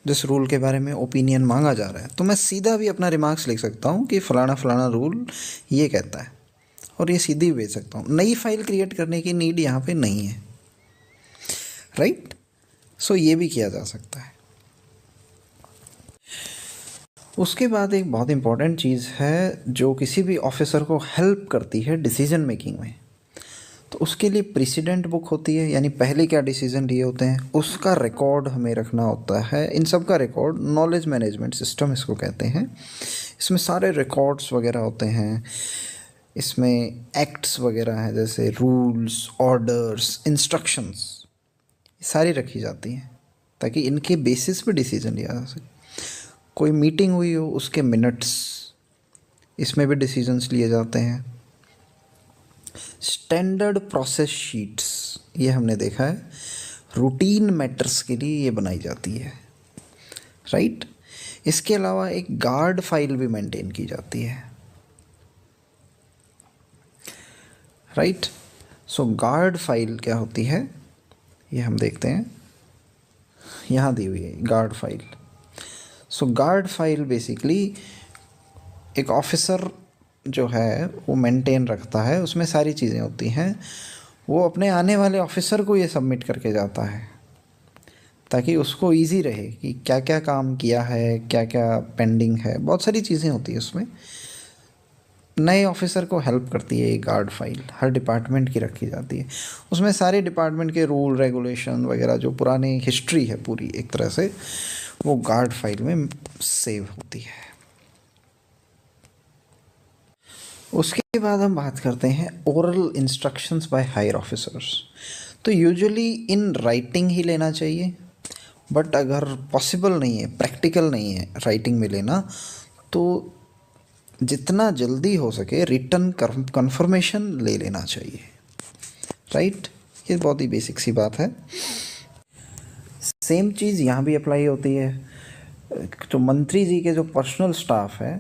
जिस रूल के बारे में ओपिनियन मांगा जा रहा है, तो मैं सीधा भी अपना रिमार्क्स लिख सकता हूँ कि फ़लाना फ़लाना रूल ये कहता है, और ये सीधी भेज सकता हूँ। नई फाइल क्रिएट करने की नीड यहाँ पे नहीं है, राइट। सो ये भी किया जा सकता है। उसके बाद एक बहुत इम्पॉर्टेंट चीज़ है जो किसी भी ऑफिसर को हेल्प करती है डिसीजन मेकिंग में। तो उसके लिए प्रेसिडेंट बुक होती है, यानी पहले क्या डिसीजन लिए होते हैं उसका रिकॉर्ड हमें रखना होता है। इन सब का रिकॉर्ड नॉलेज मैनेजमेंट सिस्टम इसको कहते हैं। इसमें सारे रिकॉर्ड्स वगैरह होते हैं, इसमें एक्ट्स वगैरह हैं जैसे रूल्स, ऑर्डर्स, इंस्ट्रक्शंस, सारी रखी जाती हैं ताकि इनके बेसिस पे डिसीजन लिया जा सके। कोई मीटिंग हुई हो उसके मिनट्स, इसमें भी डिसीजंस लिए जाते हैं। स्टैंडर्ड प्रोसेस शीट्स, ये हमने देखा है, रूटीन मैटर्स के लिए ये बनाई जाती है, राइट। इसके अलावा एक गार्ड फाइल भी मेंटेन की जाती है, राइट। सो गार्ड फाइल क्या होती है ये हम देखते हैं, यहाँ दी हुई है गार्ड फाइल। सो गार्ड फाइल बेसिकली एक ऑफिसर जो है वो मेंटेन रखता है, उसमें सारी चीज़ें होती हैं, वो अपने आने वाले ऑफिसर को ये सबमिट करके जाता है ताकि उसको इजी रहे कि क्या क्या काम किया है, क्या क्या पेंडिंग है, बहुत सारी चीज़ें होती है उसमें। नए ऑफिसर को हेल्प करती है ये गार्ड फाइल, हर डिपार्टमेंट की रखी जाती है। उसमें सारे डिपार्टमेंट के रूल रेगुलेशन वगैरह जो पुरानी हिस्ट्री है पूरी एक तरह से वो गार्ड फाइल में सेव होती है। उसके बाद हम बात करते हैं oral instructions by higher officers. तो यूजुअली इन राइटिंग ही लेना चाहिए, बट अगर पॉसिबल नहीं है, प्रैक्टिकल नहीं है राइटिंग में लेना, तो जितना जल्दी हो सके रिटन कन्फर्मेशन ले लेना चाहिए, राइट। ये बहुत ही बेसिक सी बात है। सेम चीज़ यहाँ भी अप्लाई होती है। जो मंत्री जी के जो पर्सनल स्टाफ है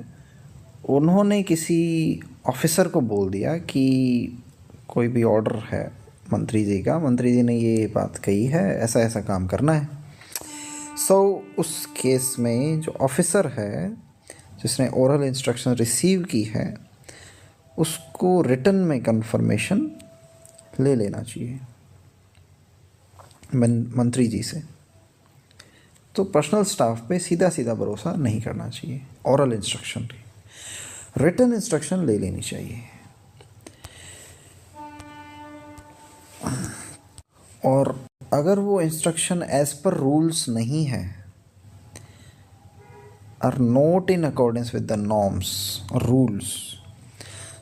उन्होंने किसी ऑफिसर को बोल दिया कि कोई भी ऑर्डर है मंत्री जी का, मंत्री जी ने ये बात कही है, ऐसा ऐसा काम करना है। उस केस में जो ऑफिसर है जिसने ओरल इंस्ट्रक्शन रिसीव की है उसको रिटन में कंफर्मेशन ले लेना चाहिए मंत्री जी से। तो पर्सनल स्टाफ पे सीधा सीधा भरोसा नहीं करना चाहिए, ओरल इंस्ट्रक्शन रिटन इंस्ट्रक्शन ले लेनी चाहिए। और अगर वो इंस्ट्रक्शन एज पर रूल्स नहीं है, are not in accordance with the norms और रूल्स,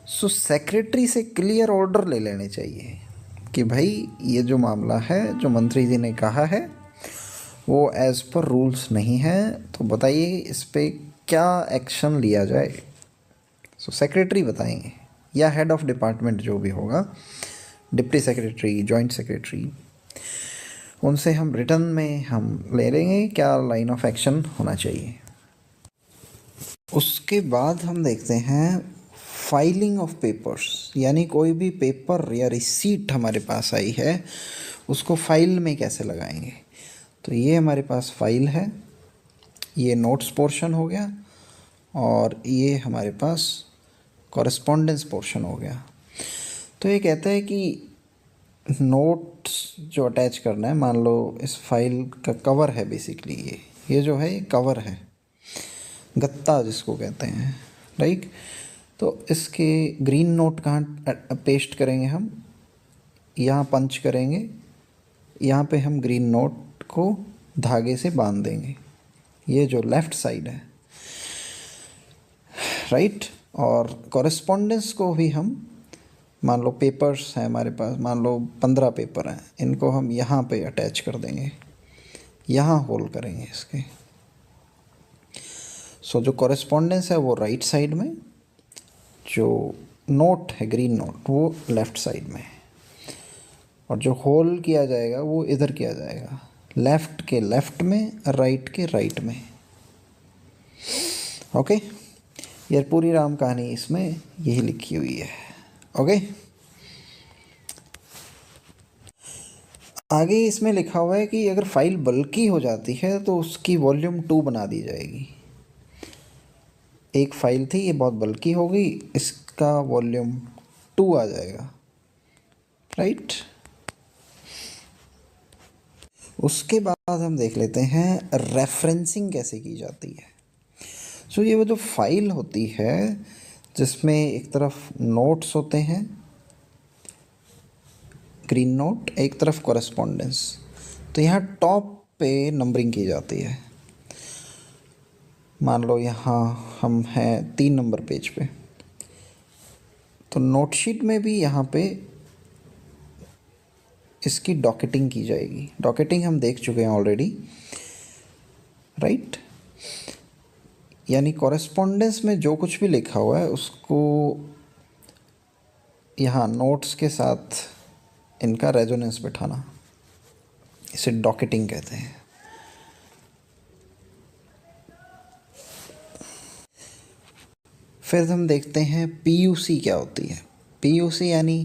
सो सेक्रेटरी से क्लियर ऑर्डर ले लेने चाहिए कि भाई ये जो मामला है जो मंत्री जी ने कहा है वो एज पर रूल्स नहीं है, तो बताइए इस पे क्या एक्शन लिया जाए। सो सेक्रेटरी बताएंगे या हेड ऑफ डिपार्टमेंट जो भी होगा, डिप्टी सेक्रेटरी, जॉइंट सेक्रेटरी, उनसे हम रिटर्न में हम ले लेंगे क्या लाइन ऑफ एक्शन होना चाहिए। उसके बाद हम देखते हैं फाइलिंग ऑफ पेपर्स, यानी कोई भी पेपर या रिसीट हमारे पास आई है उसको फाइल में कैसे लगाएंगे। तो ये हमारे पास फाइल है, ये नोट्स पोर्शन हो गया और ये हमारे पास कॉरेस्पॉन्डेंस पोर्शन हो गया। तो ये कहता है कि नोट्स जो अटैच करना है, मान लो इस फाइल का कवर है बेसिकली, ये जो है ये कवर है, गत्ता जिसको कहते हैं, राइट। तो इसके ग्रीन नोट कहाँ पेस्ट करेंगे हम, यहाँ पंच करेंगे, यहाँ पे हम ग्रीन नोट को धागे से बांध देंगे, ये जो लेफ़्ट साइड है, राइट। और कॉरेस्पॉन्डेंस को भी हम, मान लो पेपर्स हैं हमारे पास, मान लो 15 पेपर हैं, इनको हम यहाँ पे अटैच कर देंगे, यहाँ होल करेंगे इसके, सो जो कॉरेस्पॉन्डेंस है वो राइट साइड में, जो नोट है ग्रीन नोट वो लेफ़्ट साइड में, और जो होल किया जाएगा वो इधर किया जाएगा, लेफ़्ट के लेफ़्ट में, राइट के राइट में। ओके, ये पूरी राम कहानी इसमें यही लिखी हुई है। ओके, आगे इसमें लिखा हुआ है कि अगर फाइल बल्की हो जाती है तो उसकी वॉल्यूम 2 बना दी जाएगी। एक फाइल थी, ये बहुत बल्की हो गई, इसका वॉल्यूम 2 आ जाएगा, राइट। उसके बाद हम देख लेते हैं रेफरेंसिंग कैसे की जाती है। सो ये वो जो फाइल होती है जिसमें एक तरफ नोट्स होते हैं, ग्रीन नोट, एक तरफ कॉरेस्पॉन्डेंस, तो यहाँ टॉप पे नंबरिंग की जाती है। मान लो यहाँ हम हैं 3 नंबर पेज पे, तो नोटशीट में भी यहाँ पे इसकी डॉकेटिंग की जाएगी। डॉकेटिंग हम देख चुके हैं ऑलरेडी, राइट। यानी कॉरेस्पॉन्डेंस में जो कुछ भी लिखा हुआ है उसको यहाँ नोट्स के साथ इनका रेजोनेंस बिठाना, इसे डॉकेटिंग कहते हैं। फिर हम देखते हैं पीयूसी क्या होती है। पीयूसी यानी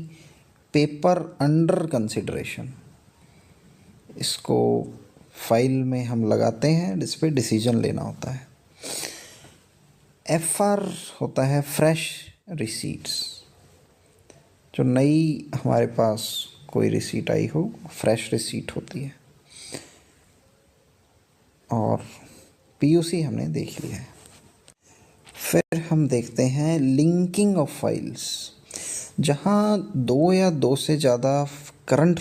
पेपर अंडर कंसिडरेशन। इसको फाइल में हम लगाते हैं जिस पे डिसीजन लेना होता है। एफआर होता है फ्रेश रिसीट्स, जो नई हमारे पास कोई रिसीट आई हो, फ्रेश रिसीट होती है। और पीयूसी हमने देख लिया है। फिर हम देखते हैं लिंकिंग ऑफ फाइल्स, जहाँ 2 या 2 से ज़्यादा करंट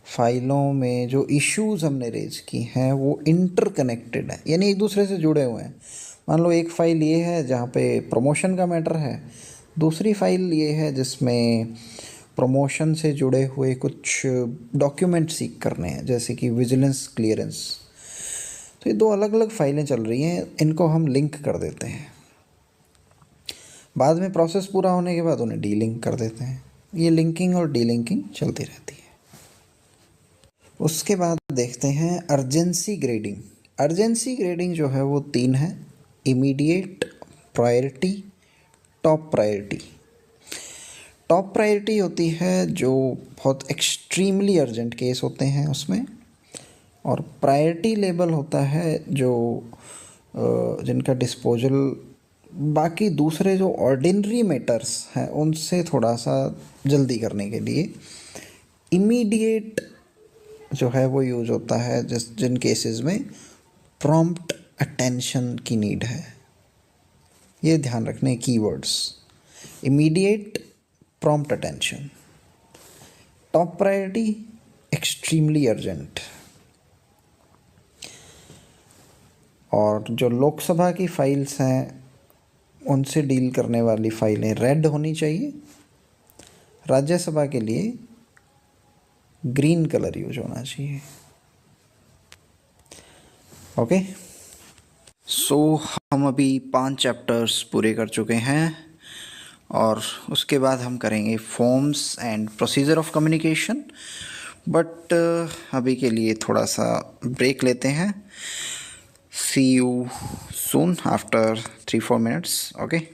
फाइलों में जो इश्यूज हमने रेज की हैं वो इंटरकनेक्टेड है, यानी एक दूसरे से जुड़े हुए हैं। मान लो एक फ़ाइल ये है जहाँ पे प्रमोशन का मैटर है, दूसरी फाइल ये है जिसमें प्रमोशन से जुड़े हुए कुछ डॉक्यूमेंट सीक करने हैं, जैसे कि विजिलेंस क्लियरेंस। तो ये 2 अलग अलग फाइलें चल रही हैं, इनको हम लिंक कर देते हैं। बाद में प्रोसेस पूरा होने के बाद उन्हें डीलिंक कर देते हैं। ये लिंकिंग और डीलिंकिंग चलती रहती है। उसके बाद देखते हैं अर्जेंसी ग्रेडिंग। अर्जेंसी ग्रेडिंग जो है वो 3 है: immediate, priority, top priority. Top priority होती है जो बहुत एक्सट्रीमली अर्जेंट केस होते हैं उसमें, और प्रायोरिटी लेवल होता है जो जिनका डिस्पोजल बाकी दूसरे जो ऑर्डिनरी मैटर्स हैं उनसे थोड़ा सा जल्दी करने के लिए। इमीडिएट जो है वो यूज होता है जिन केसेस में प्रॉम्प्ट अटेंशन की नीड है। ये ध्यान रखने keywords: immediate, prompt attention. Top priority, extremely urgent. और जो लोकसभा की फाइल्स हैं उनसे डील करने वाली फाइलें रेड होनी चाहिए। राज्यसभा के लिए ग्रीन कलर यूज होना चाहिए। ओके, सो हम अभी 5 चैप्टर्स पूरे कर चुके हैं और उसके बाद हम करेंगे forms and procedure of communication. But अभी के लिए थोड़ा सा ब्रेक लेते हैं। See you soon after 3-4 minutes. Okay.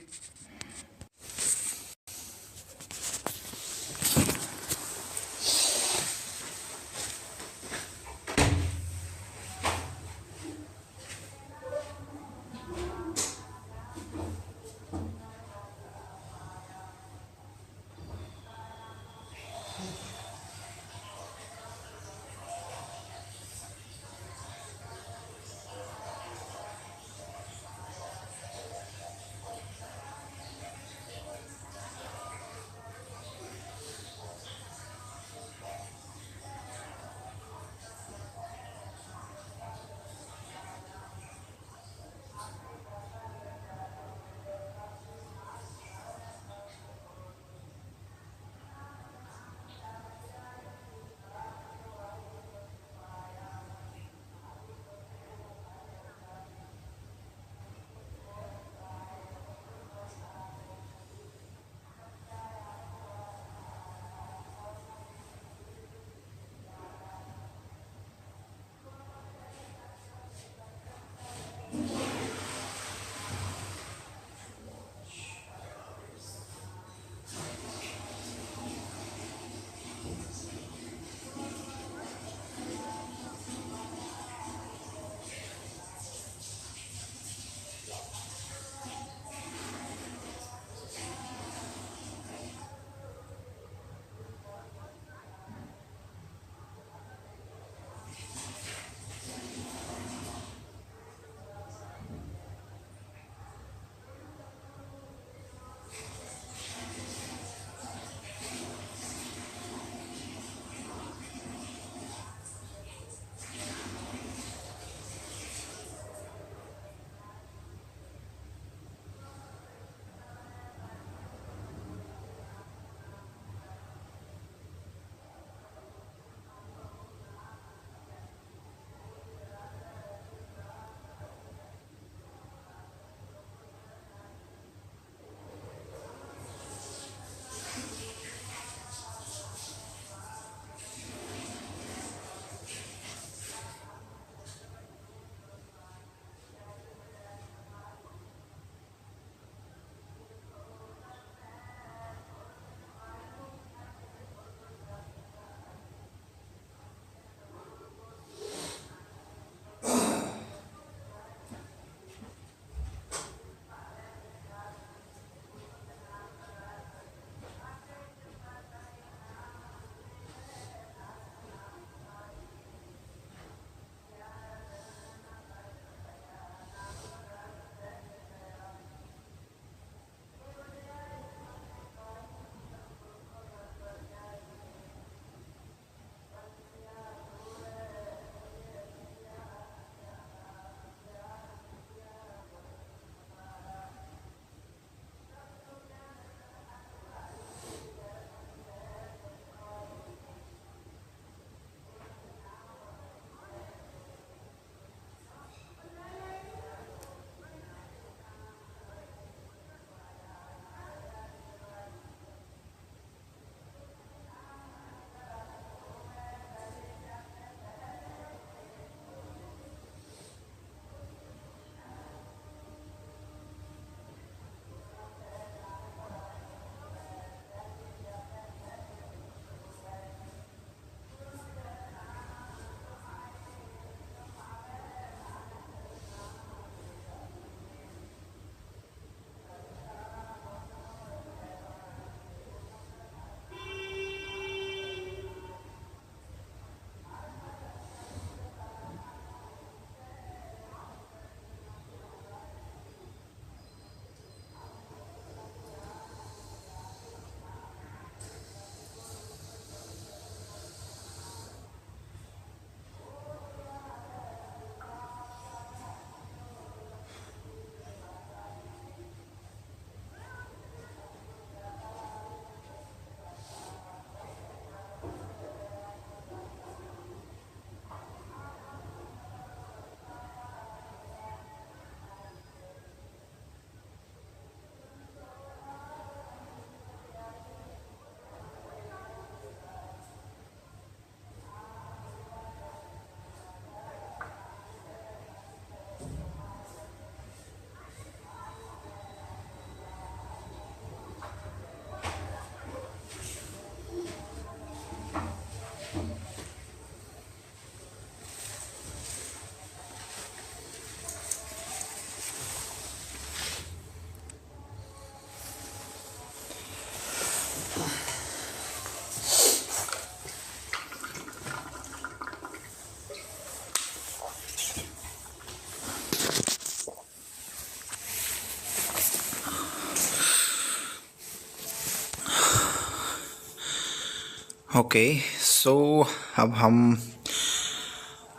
Okay, सो अब हम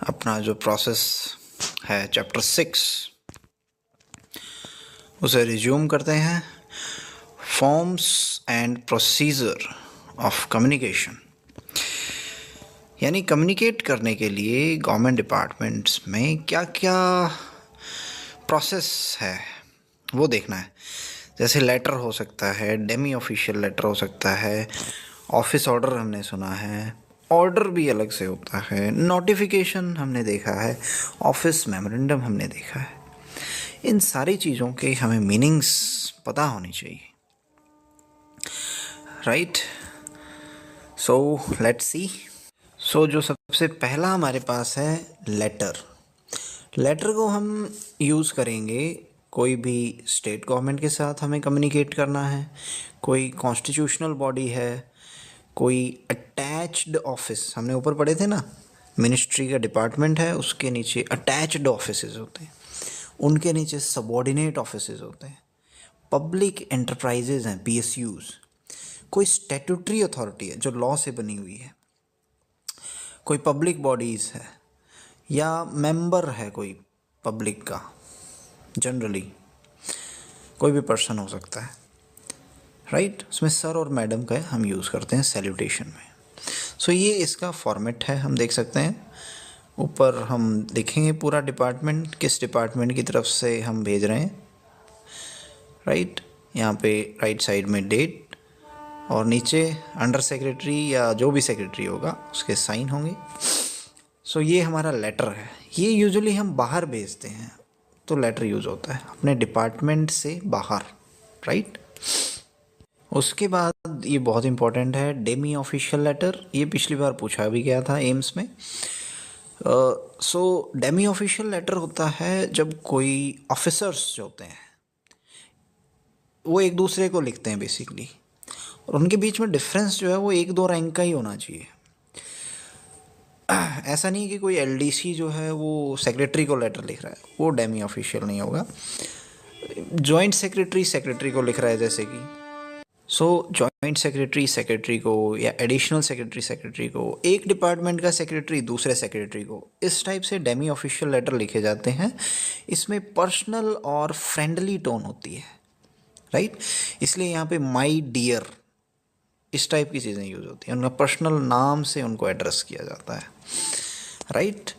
अपना जो प्रोसेस है चैप्टर 6 उसे रिज्यूम करते हैं। Forms and procedure of communication, यानी कम्युनिकेट करने के लिए गवर्नमेंट डिपार्टमेंट्स में क्या क्या प्रोसेस है वो देखना है। जैसे लेटर हो सकता है, डेमी ऑफिशियल लेटर हो सकता है, ऑफिस ऑर्डर हमने सुना है, ऑर्डर भी अलग से होता है, नोटिफिकेशन हमने देखा है, ऑफिस मेमोरेंडम हमने देखा है। इन सारी चीज़ों के हमें मीनिंग्स पता होनी चाहिए, राइट? So let's see. सो जो सबसे पहला हमारे पास है लेटर। लेटर को हम यूज़ करेंगे कोई भी स्टेट गवर्नमेंट के साथ हमें कम्युनिकेट करना है, कोई कॉन्स्टिट्यूशनल बॉडी है, कोई अटैच्ड ऑफिस, हमने ऊपर पढ़े थे ना, मिनिस्ट्री का डिपार्टमेंट है, उसके नीचे अटैच्ड ऑफिसेज होते हैं, उनके नीचे सबॉर्डिनेट ऑफिसेज होते हैं, पब्लिक एंटरप्राइजेज हैं, PSUs, कोई स्टैट्यूटरी अथॉरिटी है जो लॉ से बनी हुई है, कोई पब्लिक बॉडीज़ है या मेंबर है कोई पब्लिक का, जनरली कोई भी पर्सन हो सकता है, राइट? उसमें सर और मैडम का हम यूज़ करते हैं सैल्यूटेशन में। सो ये इसका फॉर्मेट है, हम देख सकते हैं। ऊपर हम देखेंगे पूरा डिपार्टमेंट, किस डिपार्टमेंट की तरफ से हम भेज रहे हैं, राइट? यहाँ पे राइट साइड में डेट और नीचे अंडर सेक्रेटरी या जो भी सेक्रेटरी होगा उसके साइन होंगे। सो ये हमारा लेटर है। ये यूजुअली हम बाहर भेजते हैं तो लेटर यूज़ होता है अपने डिपार्टमेंट से बाहर, राइट? उसके बाद ये बहुत इंपॉर्टेंट है, डेमी ऑफिशियल लेटर। ये पिछली बार पूछा भी गया था एम्स में। सो डेमी ऑफिशियल लेटर होता है जब कोई ऑफिसर्स जो होते हैं वो एक दूसरे को लिखते हैं बेसिकली, और उनके बीच में डिफरेंस जो है वो 1-2 रैंक का ही होना चाहिए। ऐसा नहीं कि कोई LDC जो है वो सेक्रेटरी को लेटर लिख रहा है, वो डेमी ऑफिशियल नहीं होगा। जॉइंट सेक्रेटरी को लिख रहा है, जैसे कि जॉइंट सेक्रेटरी को या एडिशनल सेक्रेटरी को, एक डिपार्टमेंट का सेक्रेटरी दूसरे सेक्रेटरी को, इस टाइप से डेमी ऑफिशियल लेटर लिखे जाते हैं। इसमें पर्सनल और फ्रेंडली टोन होती है, राइट? इसलिए यहाँ पे माई डियर इस टाइप की चीज़ें यूज़ होती हैं, उनका पर्सनल नाम से उनको एड्रेस किया जाता है, राइट?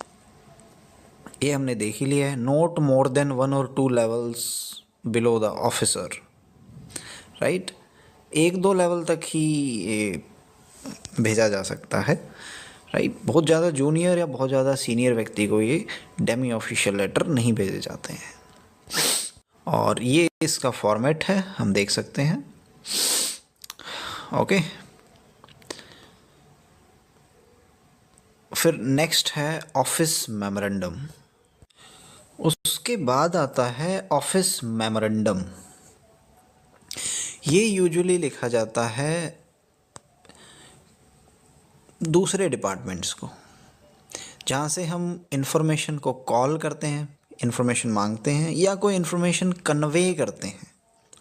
ये हमने देख ही लिया है। Note more than 1 or 2 levels below the officer, right? 1-2 level तक ही ये भेजा जा सकता है, राइट? बहुत ज़्यादा जूनियर या बहुत ज़्यादा सीनियर व्यक्ति को ये डेमी ऑफिशियल लेटर नहीं भेजे जाते हैं। और ये इसका फॉर्मेट है, हम देख सकते हैं, ओके। फिर नेक्स्ट है ऑफिस मेमोरेंडम। उसके बाद आता है ऑफिस मेमोरेंडम। ये यूजुअली लिखा जाता है दूसरे डिपार्टमेंट्स को, जहाँ से हम इंफॉर्मेशन को कॉल करते हैं, इंफॉर्मेशन मांगते हैं या कोई इंफॉर्मेशन कन्वे करते हैं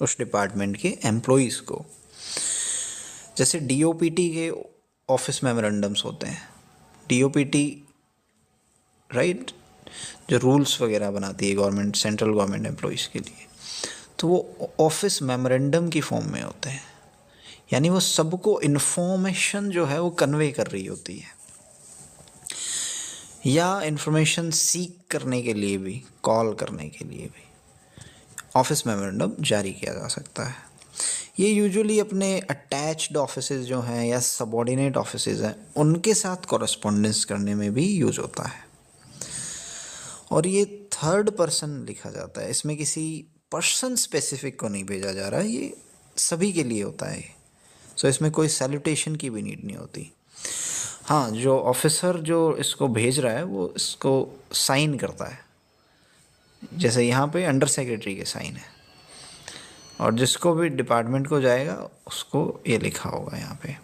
उस डिपार्टमेंट के एम्प्लॉइज़ को। जैसे DOPT के ऑफिस मेमोरेंडम्स होते हैं। DOPT, राइट, जो रूल्स वगैरह बनाती है गवर्नमेंट, सेंट्रल गवर्नमेंट एम्प्लॉइज़ के लिए, तो वो ऑफिस मेमोरेंडम की फॉर्म में होते हैं। यानी वो सबको इन्फॉर्मेशन जो है वो कन्वे कर रही होती है, या इन्फॉर्मेशन सीक करने के लिए भी, कॉल करने के लिए भी ऑफिस मेमोरेंडम जारी किया जा सकता है। ये यूजुअली अपने अटैच्ड ऑफिसेज जो हैं या सबॉर्डिनेट ऑफिसेज हैं उनके साथ कॉरेस्पॉन्डेंस करने में भी यूज होता है। और ये थर्ड पर्सन लिखा जाता है, इसमें किसी पर्सन स्पेसिफिक को नहीं भेजा जा रहा है, ये सभी के लिए होता है। सो इसमें कोई सैल्यूटेशन की भी नीड नहीं होती। हाँ, जो ऑफिसर जो इसको भेज रहा है वो इसको साइन करता है, जैसे यहाँ पे अंडर सेक्रेटरी के साइन है, और जिसको भी डिपार्टमेंट को जाएगा उसको ये लिखा होगा यहाँ पे,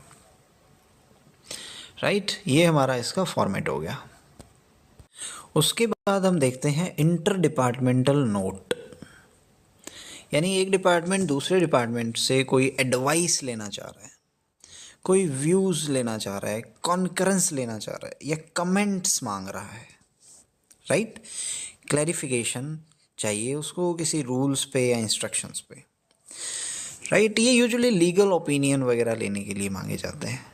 राइट? ये हमारा इसका फॉर्मेट हो गया। उसके बाद हम देखते हैं इंटर डिपार्टमेंटल नोट। यानी एक डिपार्टमेंट दूसरे डिपार्टमेंट से कोई एडवाइस लेना चाह रहा है, कोई व्यूज़ लेना चाह रहा है, कॉन्करेंस लेना चाह रहा है, या कमेंट्स मांग रहा है, राइट, क्लैरिफिकेशन चाहिए उसको किसी रूल्स पे या इंस्ट्रक्शंस पे, राइट। ये यूजुअली लीगल ओपिनियन वगैरह लेने के लिए मांगे जाते हैं।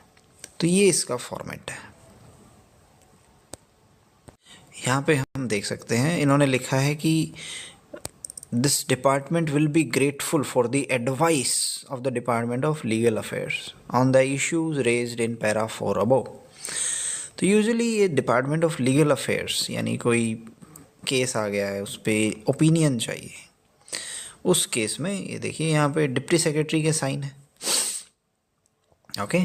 तो ये इसका फॉर्मेट है। यहाँ पे हम देख सकते हैं इन्होंने लिखा है कि this department will be grateful for the advice of the department of legal affairs on the issues raised in para 4 above. तो यूजुअली ये डिपार्टमेंट ऑफ लीगल अफेयर्स यानी कोई केस आ गया है उस पर ओपिनियन चाहिए, उस केस में ये देखिए यहाँ पे डिप्टी सेक्रेटरी के साइन है, ओके।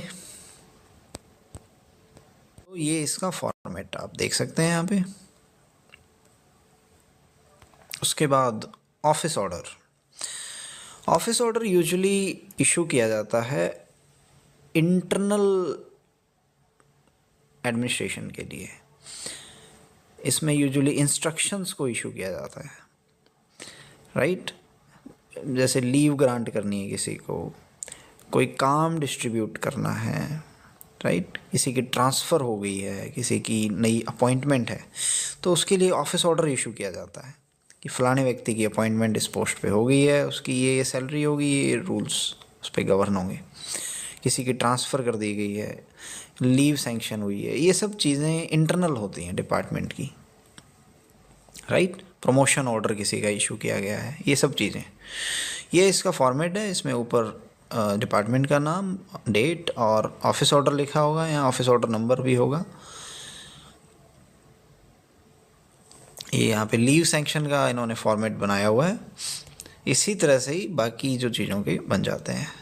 तो ये इसका फॉर्मेट आप देख सकते हैं यहाँ पे। उसके बाद office order. Office order usually issue किया जाता है इंटरनल एडमिनिस्ट्रेशन के लिए। इसमें यूजुअली इंस्ट्रक्शंस को इशू किया जाता है, राइट। जैसे लीव ग्रांट करनी है किसी को, कोई काम डिस्ट्रीब्यूट करना है, राइट, किसी की ट्रांसफ़र हो गई है, किसी की नई अपॉइंटमेंट है, तो उसके लिए ऑफिस ऑर्डर इशू किया जाता है कि फ़लाने व्यक्ति की अपॉइंटमेंट इस पोस्ट पे हो गई है, उसकी ये सैलरी होगी, ये रूल्स उस पर गवर्न होंगे। किसी की ट्रांसफ़र कर दी गई है, लीव सैंक्शन हुई है, ये सब चीज़ें इंटरनल होती हैं डिपार्टमेंट की, राइट। प्रमोशन ऑर्डर किसी का इशू किया गया है, ये सब चीज़ें, ये इसका फॉर्मेट है। इसमें ऊपर डिपार्टमेंट का नाम, डेट और ऑफिस ऑर्डर लिखा होगा, यहाँ ऑफिस ऑर्डर नंबर भी होगा। ये यहाँ पे लीव सैंक्शन का इन्होंने फॉर्मेट बनाया हुआ है। इसी तरह से ही बाकी जो चीज़ों के बन जाते हैं।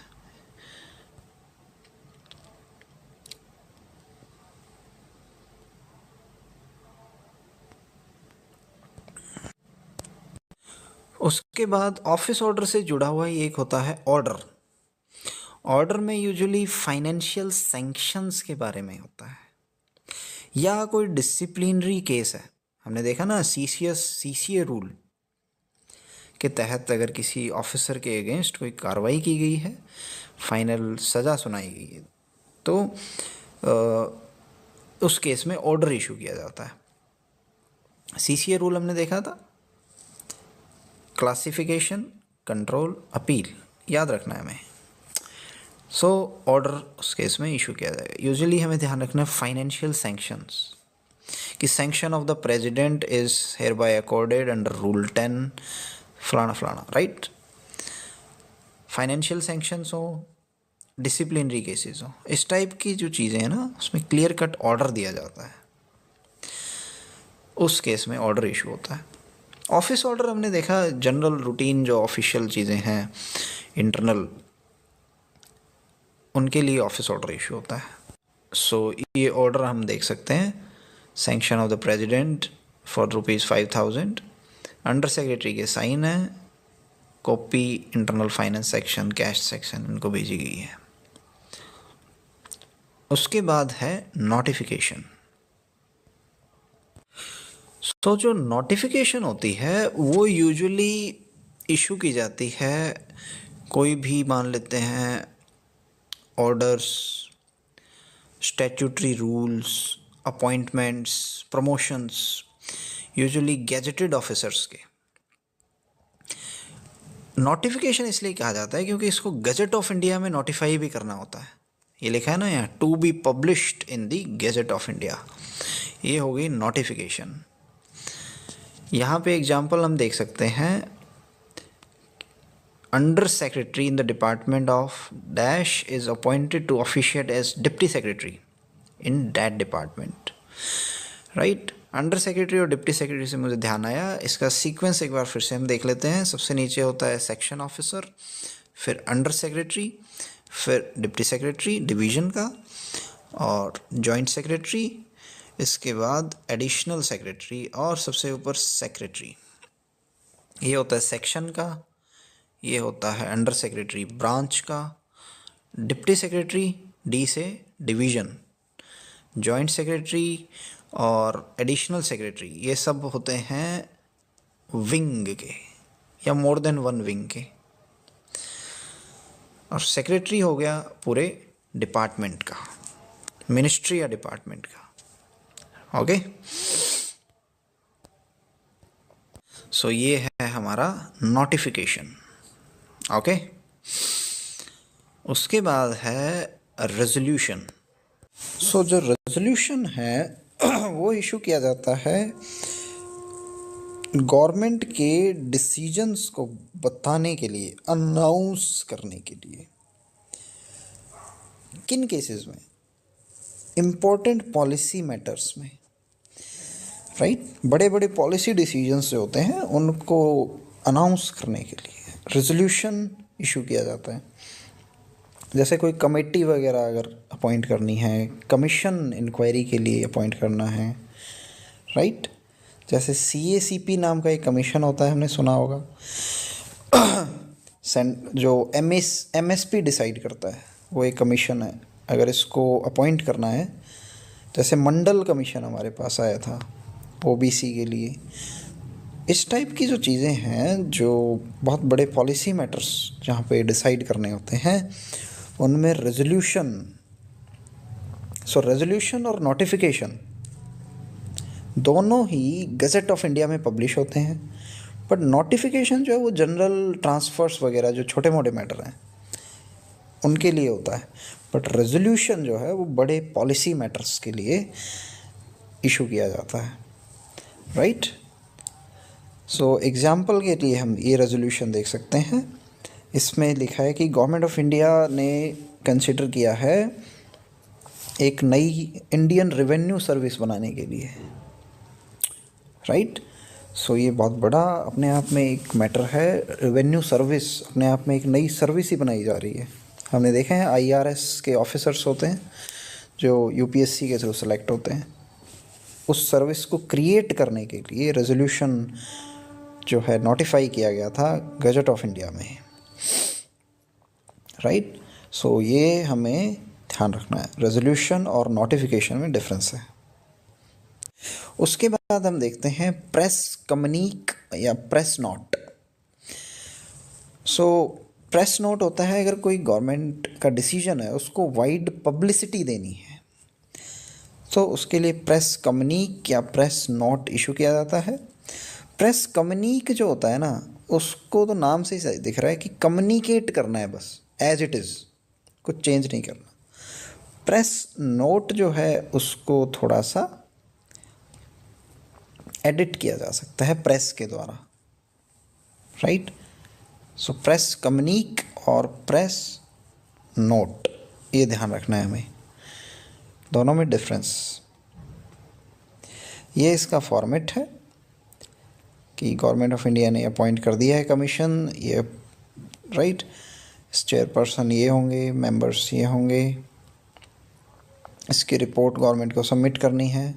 उसके बाद ऑफिस ऑर्डर से जुड़ा हुआ ही एक होता है ऑर्डर। ऑर्डर में यूजुअली फाइनेंशियल सैंक्शंस के बारे में होता है, या कोई डिसिप्लिनरी केस है। हमने देखा ना सीसीए रूल के तहत अगर किसी ऑफिसर के अगेंस्ट कोई कार्रवाई की गई है, फाइनल सज़ा सुनाई गई है, तो उस केस में ऑर्डर इशू किया जाता है। सीसीए रूल हमने देखा था, क्लासिफिकेशन, कंट्रोल, अपील, याद रखना है हमें। सो ऑर्डर उस केस में इशू किया जाएगा। यूजुअली हमें ध्यान रखना है फाइनेंशियल सैंक्शंस, कि sanction of the president is hereby accorded under rule 10 फलाना फलाना, राइट। फाइनेंशियल सैंक्शंस हो, डिसिप्लिनरी केसेस हो, इस टाइप की जो चीज़ें हैं ना, उसमें क्लियर कट ऑर्डर दिया जाता है, उस केस में ऑर्डर इशू होता है। ऑफिस ऑर्डर हमने देखा जनरल रूटीन जो ऑफिशियल चीज़ें हैं इंटरनल, उनके लिए ऑफिस ऑर्डर इशू होता है। सो ये ऑर्डर हम देख सकते हैं, sanction of the president for ₹5000, under secretary के साइन है, copy internal finance section, cash section इनको भेजी गई है। उसके बाद है नोटिफिकेशन। तो जो नोटिफिकेशन होती है वो यूजुअली इशू की जाती है, कोई भी मान लेते हैं orders, statutory rules, appointments, promotions, usually gazetted officers के। नोटिफिकेशन इसलिए कहा जाता है क्योंकि इसको गजट ऑफ इंडिया में नोटिफाई भी करना होता है। ये लिखा है ना यहाँ, to be published in the gazette of India, ये हो गई नोटिफिकेशन। यहाँ पे एग्जाम्पल हम देख सकते हैं, under secretary in the department of dash is appointed to officiate as deputy secretary in that department, right. Under secretary और डिप्टी सेक्रेटरी से मुझे ध्यान आया, इसका सीक्वेंस एक बार फिर से हम देख लेते हैं। सबसे नीचे होता है सेक्शन ऑफिसर, फिर अंडर सेक्रेटरी, फिर डिप्टी सेक्रेटरी डिवीज़न का, और जॉइंट सेक्रेटरी, इसके बाद एडिशनल सेक्रेटरी, और सबसे ऊपर सेक्रेटरी। ये होता है सेक्शन का, ये होता है अंडर सेक्रेटरी ब्रांच का, डिप्टी सेक्रेटरी डी से डिवीज़न, जॉइंट सेक्रेटरी और एडिशनल सेक्रेटरी ये सब होते हैं विंग के या मोर देन वन विंग के, और सेक्रेटरी हो गया पूरे डिपार्टमेंट का, मिनिस्ट्री या डिपार्टमेंट का। ओके, सो ये है हमारा नोटिफिकेशन। ओके, उसके बाद है रेजोल्यूशन। सो जो रेजोल्यूशन है वो इशू किया जाता है गवर्नमेंट के डिसीजंस को बताने के लिए, अनाउंस करने के लिए। किन केसेस में? इम्पोर्टेंट पॉलिसी मैटर्स में, राइट। बड़े बड़े पॉलिसी डिसीजंस जो होते हैं उनको अनाउंस करने के लिए रेजोल्यूशन इशू किया जाता है। जैसे कोई कमेटी वगैरह अगर अपॉइंट करनी है, कमीशन इंक्वायरी के लिए अपॉइंट करना है, राइट। जैसे CACP नाम का एक कमीशन होता है, हमने सुना होगा, जो MSP डिसाइड करता है, वो एक कमीशन है। अगर इसको अपॉइंट करना है, जैसे मंडल कमीशन हमारे पास आया था OBC के लिए। इस टाइप की जो चीज़ें हैं, जो बहुत बड़े पॉलिसी मैटर्स जहाँ पे डिसाइड करने होते हैं, उनमें रेजोल्यूशन। सो रेजोल्यूशन और नोटिफिकेशन दोनों ही गज़ेट ऑफ इंडिया में पब्लिश होते हैं, बट नोटिफिकेशन जो है वो जनरल ट्रांसफ़र्स वगैरह जो छोटे मोटे मैटर हैं उनके लिए होता है, बट रेजोल्यूशन जो है वो बड़े पॉलिसी मैटर्स के लिए इशू किया जाता है, राइट। सो एग्ज़ाम्पल के लिए हम ये रेजोल्यूशन देख सकते हैं। इसमें लिखा है कि गवर्नमेंट ऑफ इंडिया ने कंसिडर किया है एक नई इंडियन रेवेन्यू सर्विस बनाने के लिए, राइट। सो ये बहुत बड़ा अपने आप में एक मैटर है। रेवेन्यू सर्विस अपने आप में एक नई सर्विस ही बनाई जा रही है। हमने देखा है IRS के ऑफिसर्स होते हैं जो UPSC के थ्रू सेलेक्ट होते हैं, उस सर्विस को क्रिएट करने के लिए रेजोल्यूशन जो है नोटिफाई किया गया था गजट ऑफ इंडिया में, राइट। सो ये हमें ध्यान रखना है, रेजोल्यूशन और नोटिफिकेशन में डिफरेंस है। उसके बाद हम देखते हैं प्रेस कम्युनिक या प्रेस नोट। सो प्रेस नोट होता है अगर कोई गवर्नमेंट का डिसीजन है उसको वाइड पब्लिसिटी देनी है, तो उसके लिए प्रेस कम्युनिक या प्रेस नोट इशू किया जाता है। प्रेस कम्युनिक जो होता है ना, उसको तो नाम से ही दिख रहा है कि कम्युनिकेट करना है, बस एज इट इज़, कुछ चेंज नहीं करना। प्रेस नोट जो है उसको थोड़ा सा एडिट किया जा सकता है प्रेस के द्वारा, राइट। सो प्रेस कम्युनिक और प्रेस नोट, ये ध्यान रखना है हमें, दोनों में डिफरेंस। ये इसका फॉर्मेट है कि गवर्नमेंट ऑफ इंडिया ने अपॉइंट कर दिया है कमीशन, ये, राइट। चेयरपर्सन ये होंगे, मेंबर्स ये होंगे, इसकी रिपोर्ट गवर्नमेंट को सबमिट करनी है,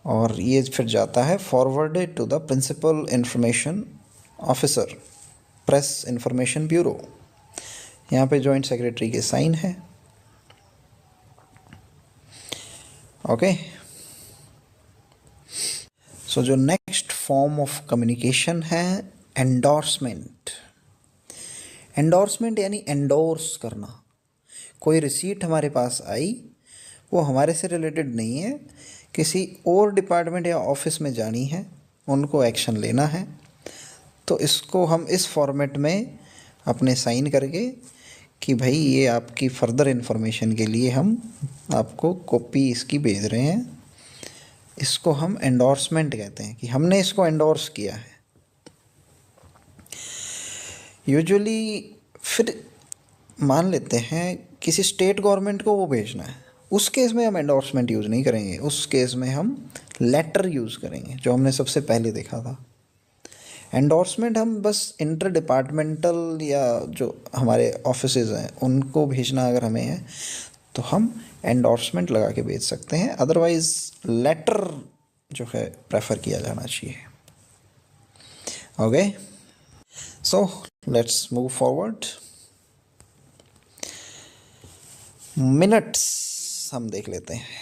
और ये फिर जाता है forwarded to the principal information officer, press information bureau. यहाँ पे जॉइंट सेक्रेटरी के साइन है, ओके। सो जो नेक्स्ट फॉर्म ऑफ कम्युनिकेशन है एंडोर्समेंट। एंडोर्समेंट यानी एंडोर्स करना। कोई रिसीट हमारे पास आई, वो हमारे से रिलेटेड नहीं है, किसी और डिपार्टमेंट या ऑफिस में जानी है, उनको एक्शन लेना है, तो इसको हम इस फॉर्मेट में अपने साइन करके कि भाई ये आपकी फ़र्दर इन्फॉर्मेशन के लिए हम आपको कॉपी इसकी भेज रहे हैं, इसको हम एंडोर्समेंट कहते हैं कि हमने इसको एंडोर्स किया है। यूजुअली फिर मान लेते हैं किसी स्टेट गवर्नमेंट को वो भेजना है, उस केस में हम एंडोर्समेंट यूज़ नहीं करेंगे, उस केस में हम लेटर यूज़ करेंगे, जो हमने सबसे पहले देखा था। एंडोर्समेंट हम बस इंटर डिपार्टमेंटल या जो हमारे ऑफिसेज हैं उनको भेजना अगर हमें है तो हम एंडोर्समेंट लगा के भेज सकते हैं, अदरवाइज़ लेटर जो है प्रेफर किया जाना चाहिए, okay. So let's move forward. Minutes हम देख लेते हैं।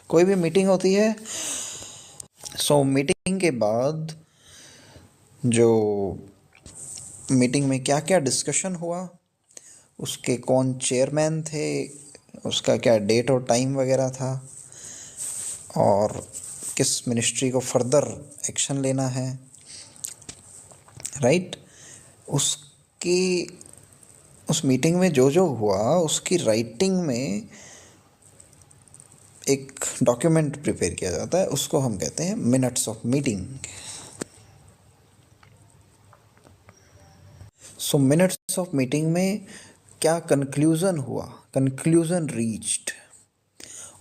कोई भी मीटिंग होती है, सो मीटिंग के बाद जो मीटिंग में क्या क्या डिस्कशन हुआ उसके कौन चेयरमैन थे, उसका क्या डेट और टाइम वगैरह था, और किस मिनिस्ट्री को फर्दर एक्शन लेना है, राइट। उसकी उस मीटिंग में जो जो हुआ उसकी राइटिंग में एक डॉक्यूमेंट प्रिपेयर किया जाता है, उसको हम कहते हैं minutes of meeting. So minutes of meeting में क्या कंक्लूज़न हुआ, कंक्लूज़न रीच्ड,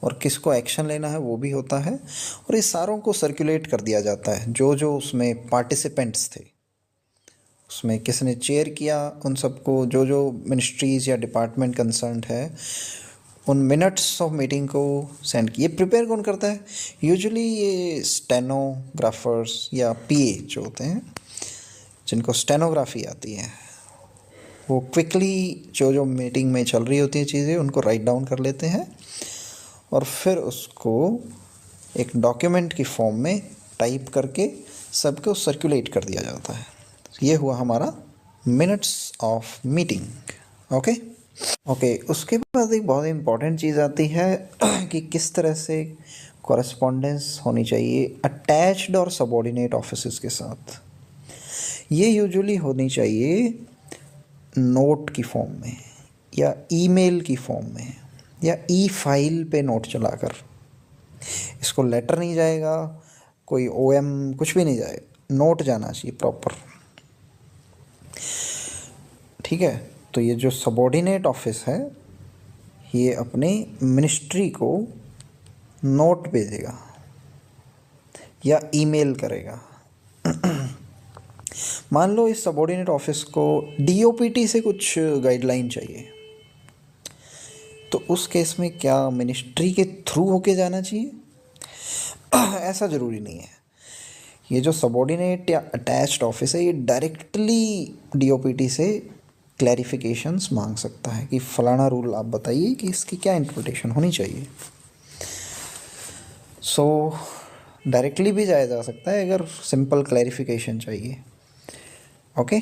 और किसको एक्शन लेना है वो भी होता है, और ये सारों को सर्कुलेट कर दिया जाता है। जो जो उसमें पार्टिसिपेंट्स थे, उसमें किसने चेयर किया, उन सबको, जो जो मिनिस्ट्रीज़ या डिपार्टमेंट कंसर्न्ड है, उन मिनट्स ऑफ मीटिंग को सेंड किए। प्रिपेयर कौन करता है? यूजुअली ये स्टेनोग्राफर्स या पीए जो होते हैं, जिनको स्टेनोग्राफी आती है, वो क्विकली जो जो मीटिंग में चल रही होती हैं चीज़ें उनको राइट डाउन कर लेते हैं, और फिर उसको एक डॉक्यूमेंट की फॉर्म में टाइप करके सबको सर्कुलेट कर दिया जाता है। ये हुआ हमारा minutes of meeting. Okay okay, उसके बाद एक बहुत इम्पॉर्टेंट चीज़ आती है कि किस तरह से कॉरेस्पॉन्डेंस होनी चाहिए अटैच्ड और सबऑर्डिनेट ऑफिसेस के साथ। ये यूजुअली होनी चाहिए नोट की फॉर्म में, या ईमेल की फॉर्म में, या ई फाइल पे नोट चलाकर। इसको लेटर नहीं जाएगा, कोई ओएम कुछ भी नहीं जाएगा, नोट जाना चाहिए प्रॉपर। ठीक है, तो ये जो सबऑर्डिनेट ऑफिस है ये अपने मिनिस्ट्री को नोट भेजेगा या ईमेल करेगा। मान लो इस सबऑर्डिनेट ऑफिस को डीओपीटी से कुछ गाइडलाइन चाहिए, तो उस केस में क्या मिनिस्ट्री के थ्रू होके जाना चाहिए? ऐसा ज़रूरी नहीं है। ये जो सबऑर्डिनेट या अटैच्ड ऑफिस है ये डायरेक्टली डीओपीटी से क्लैरिफिकेशंस मांग सकता है कि फलाना रूल आप बताइए कि इसकी क्या इंटरप्रिटेशन होनी चाहिए। सो डायरेक्टली भी जाया जा सकता है अगर सिंपल क्लैरिफिकेशन चाहिए। ओके,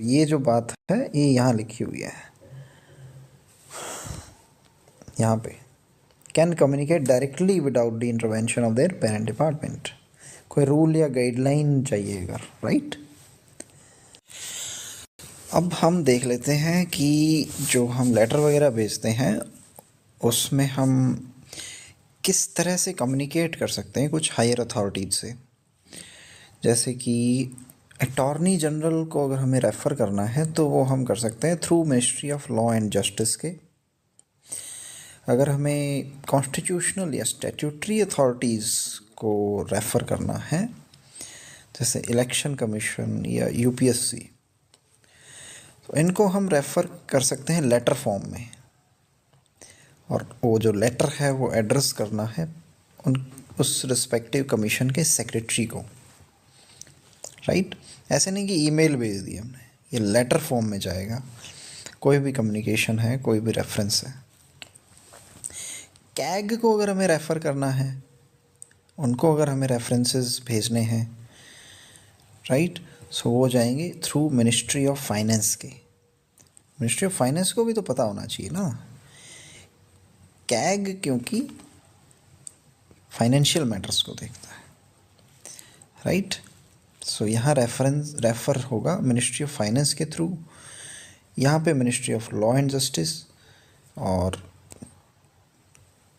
ये जो बात है ये यहाँ लिखी हुई है, यहाँ पे can communicate directly without the intervention of their parent department. कोई रूल या गाइडलाइन चाहिए अगर, राइट। अब हम देख लेते हैं कि जो हम लेटर वगैरह भेजते हैं उसमें हम किस तरह से कम्युनिकेट कर सकते हैं कुछ हायर अथॉरिटीज़ से। जैसे कि अटॉर्नी जनरल को अगर हमें रेफ़र करना है तो वो हम कर सकते हैं through ministry of law and justice के। अगर हमें कॉन्स्टिट्यूशनल या स्टैट्यूटरी अथॉरिटीज़ को रेफ़र करना है, जैसे इलेक्शन कमीशन या यूपीएससी, तो इनको हम रेफ़र कर सकते हैं लेटर फॉर्म में, और वो जो लेटर है वो एड्रेस करना है उस रिस्पेक्टिव कमीशन के सेक्रेटरी को, राइट। ऐसे नहीं कि ईमेल भेज दी हमने, ये लेटर फॉर्म में जाएगा। कोई भी कम्युनिकेशन है, कोई भी रेफरेंस है। कैग को अगर हमें रेफ़र करना है, उनको अगर हमें रेफरेंसेस भेजने हैं, राइट, सो वो जाएंगे थ्रू मिनिस्ट्री ऑफ फाइनेंस के। मिनिस्ट्री ऑफ फाइनेंस को भी तो पता होना चाहिए ना, कैग क्योंकि फाइनेंशियल मैटर्स को देखता है, राइट। सो यहाँ रेफ़र होगा मिनिस्ट्री ऑफ फाइनेंस के थ्रू, यहाँ पे ministry of law and justice, और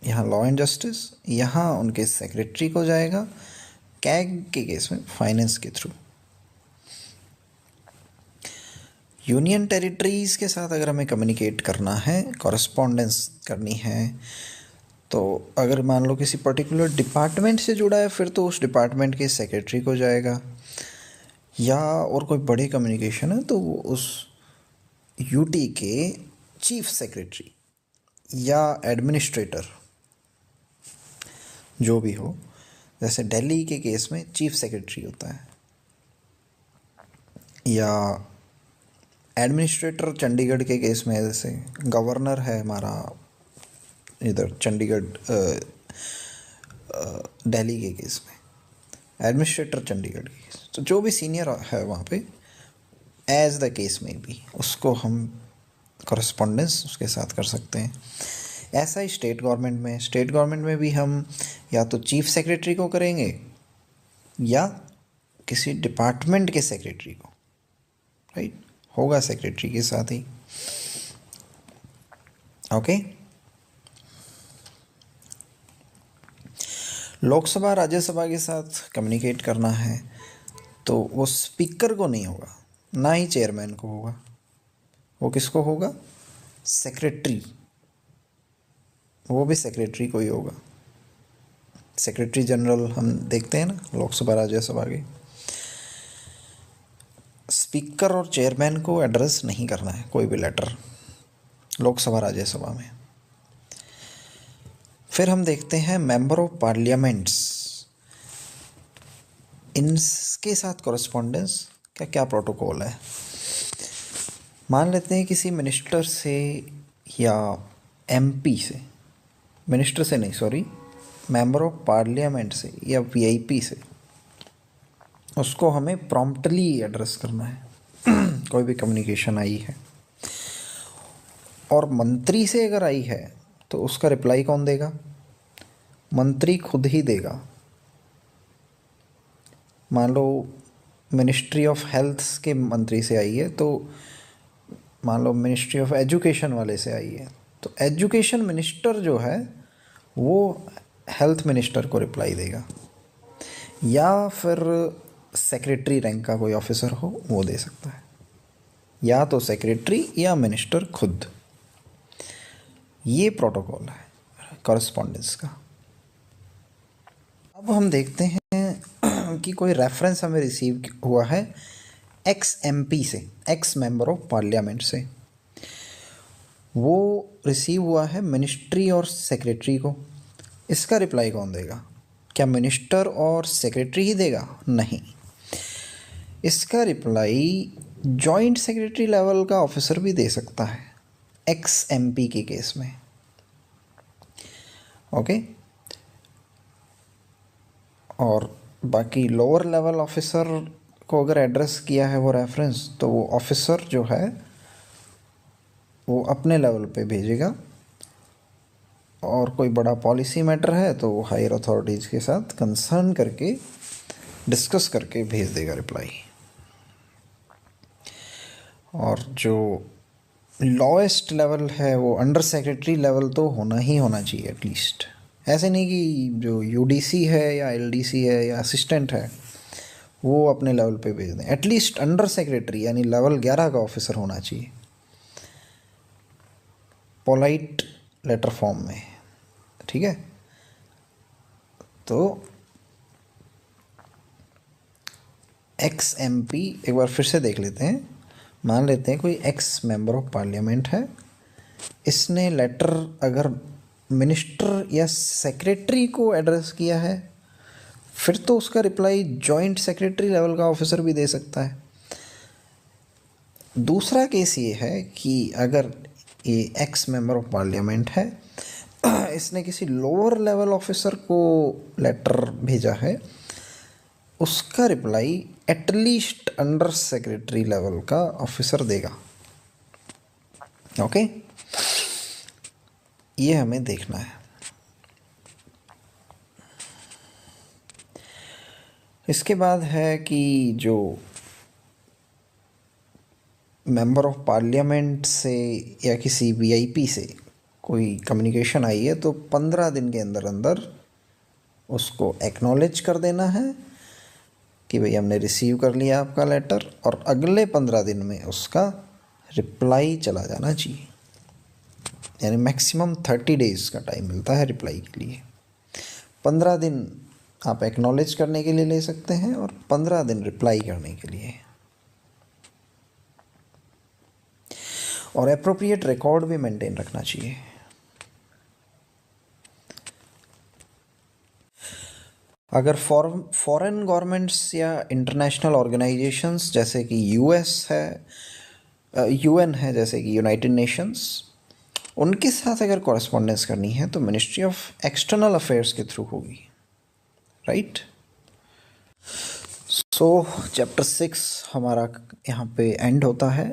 यहाँ लॉ एंड जस्टिस, यहाँ उनके सेक्रेटरी को जाएगा, कैग के केस में फाइनेंस के थ्रू। यूनियन टेरिटरीज़ के साथ अगर हमें कम्युनिकेट करना है, कॉरेस्पॉन्डेंस करनी है, तो अगर मान लो किसी पर्टिकुलर डिपार्टमेंट से जुड़ा है फिर तो उस डिपार्टमेंट के सेक्रेटरी को जाएगा, या और कोई बड़ी कम्युनिकेशन है तो वो उस यूटी के चीफ सेक्रेटरी या एडमिनिस्ट्रेटर जो भी हो, जैसे दिल्ली के केस में चीफ सेक्रेटरी होता है, या एडमिनिस्ट्रेटर चंडीगढ़ के केस में जैसे गवर्नर है हमारा इधर चंडीगढ़, दिल्ली के केस में एडमिनिस्ट्रेटर चंडीगढ़ के केस, तो जो भी सीनियर है वहाँ पे एज द केस में भी उसको हम कॉरेस्पॉन्डेंस उसके साथ कर सकते हैं। ऐसा ही स्टेट गवर्नमेंट में भी हम या तो चीफ सेक्रेटरी को करेंगे या किसी डिपार्टमेंट के सेक्रेटरी को, राइट, होगा सेक्रेटरी के साथ ही। ओके। लोकसभा राज्यसभा के साथ कम्युनिकेट करना है तो वो स्पीकर को नहीं होगा, ना ही चेयरमैन को होगा, वो किसको होगा? सेक्रेटरी, वो भी सेक्रेटरी को ही होगा। सेक्रेटरी जनरल हम देखते हैं ना लोकसभा राज्यसभा के। स्पीकर और चेयरमैन को एड्रेस नहीं करना है कोई भी लेटर लोकसभा राज्यसभा में। फिर हम देखते हैं मेंबर ऑफ पार्लियामेंट्स, इनके साथ कॉरेस्पॉन्डेंस का क्या प्रोटोकॉल है। मान लेते हैं किसी मिनिस्टर से या एमपी से, मिनिस्टर से नहीं सॉरी, मेंबर ऑफ पार्लियामेंट से या वीआईपी से, उसको हमें प्रॉम्प्टली एड्रेस करना है कोई भी कम्युनिकेशन आई है। और मंत्री से अगर आई है तो उसका रिप्लाई कौन देगा? मंत्री खुद ही देगा। मान लो मिनिस्ट्री ऑफ हेल्थ के मंत्री से आई है, तो मान लो मिनिस्ट्री ऑफ एजुकेशन वाले से आई है, तो एजुकेशन मिनिस्टर जो है वो हेल्थ मिनिस्टर को रिप्लाई देगा, या फिर सेक्रेटरी रैंक का कोई ऑफिसर हो वो दे सकता है, या तो सेक्रेटरी या मिनिस्टर खुद। ये प्रोटोकॉल है कॉरेस्पॉन्डेंस का। अब हम देखते हैं कि कोई रेफरेंस हमें रिसीव हुआ है एक्स एमपी से, एक्स मेंबर ऑफ पार्लियामेंट से, वो रिसीव हुआ है मिनिस्ट्री और सेक्रेटरी को। इसका रिप्लाई कौन देगा? क्या मिनिस्टर और सेक्रेटरी ही देगा? नहीं, इसका रिप्लाई जॉइंट सेक्रेटरी लेवल का ऑफिसर भी दे सकता है एक्स एमपी के केस में। ओके। और बाकी लोअर लेवल ऑफिसर को अगर एड्रेस किया है वो रेफरेंस, तो वो ऑफिसर जो है वो अपने लेवल पे भेजेगा, और कोई बड़ा पॉलिसी मैटर है तो वो हायर अथॉरिटीज़ के साथ कंसर्न करके डिस्कस करके भेज देगा रिप्लाई। और जो लॉएस्ट लेवल है वो अंडर सेक्रेटरी लेवल तो होना ही होना चाहिए एटलीस्ट। ऐसे नहीं कि जो यूडीसी है या एलडीसी है या असिस्टेंट है वो अपने लेवल पे भेज दें, एटलीस्ट अंडर सेक्रेटरी यानी लेवल 11 का ऑफिसर होना चाहिए पोलाइट लेटर फॉर्म में। ठीक है, तो एक्स एमपी एक बार फिर से देख लेते हैं। मान लेते हैं कोई एक्स मेंबर ऑफ पार्लियामेंट है, इसने लेटर अगर मिनिस्टर या सेक्रेटरी को एड्रेस किया है, फिर तो उसका रिप्लाई जॉइंट सेक्रेटरी लेवल का ऑफिसर भी दे सकता है। दूसरा केस ये है कि अगर ये एक्स मेंबर ऑफ पार्लियामेंट है, इसने किसी लोअर लेवल ऑफिसर को लेटर भेजा है, उसका reply at least under secretary level का ऑफिसर देगा। ओके, ये हमें देखना है। इसके बाद है कि जो मेंबर ऑफ पार्लियामेंट से या किसी वीआईपी से कोई कम्युनिकेशन आई है तो 15 दिन के अंदर अंदर उसको एक्नॉलेज कर देना है कि भाई हमने रिसीव कर लिया आपका लेटर, और अगले 15 दिन में उसका रिप्लाई चला जाना चाहिए। यानी मैक्सिमम 30 डेज़ का टाइम मिलता है रिप्लाई के लिए। 15 दिन आप एक्नॉलेज करने के लिए ले सकते हैं और 15 दिन रिप्लाई करने के लिए। और एप्रोप्रिएट रिकॉर्ड भी मेंटेन रखना चाहिए। अगर फॉरेन गवर्नमेंट्स या इंटरनेशनल ऑर्गेनाइजेशंस जैसे कि यूएस है, यूएन है, जैसे कि यूनाइटेड नेशंस, उनके साथ अगर कॉरेस्पॉन्डेंस करनी है तो मिनिस्ट्री ऑफ एक्सटर्नल अफेयर्स के थ्रू होगी, राइट। सो चैप्टर 6 हमारा यहाँ पे एंड होता है।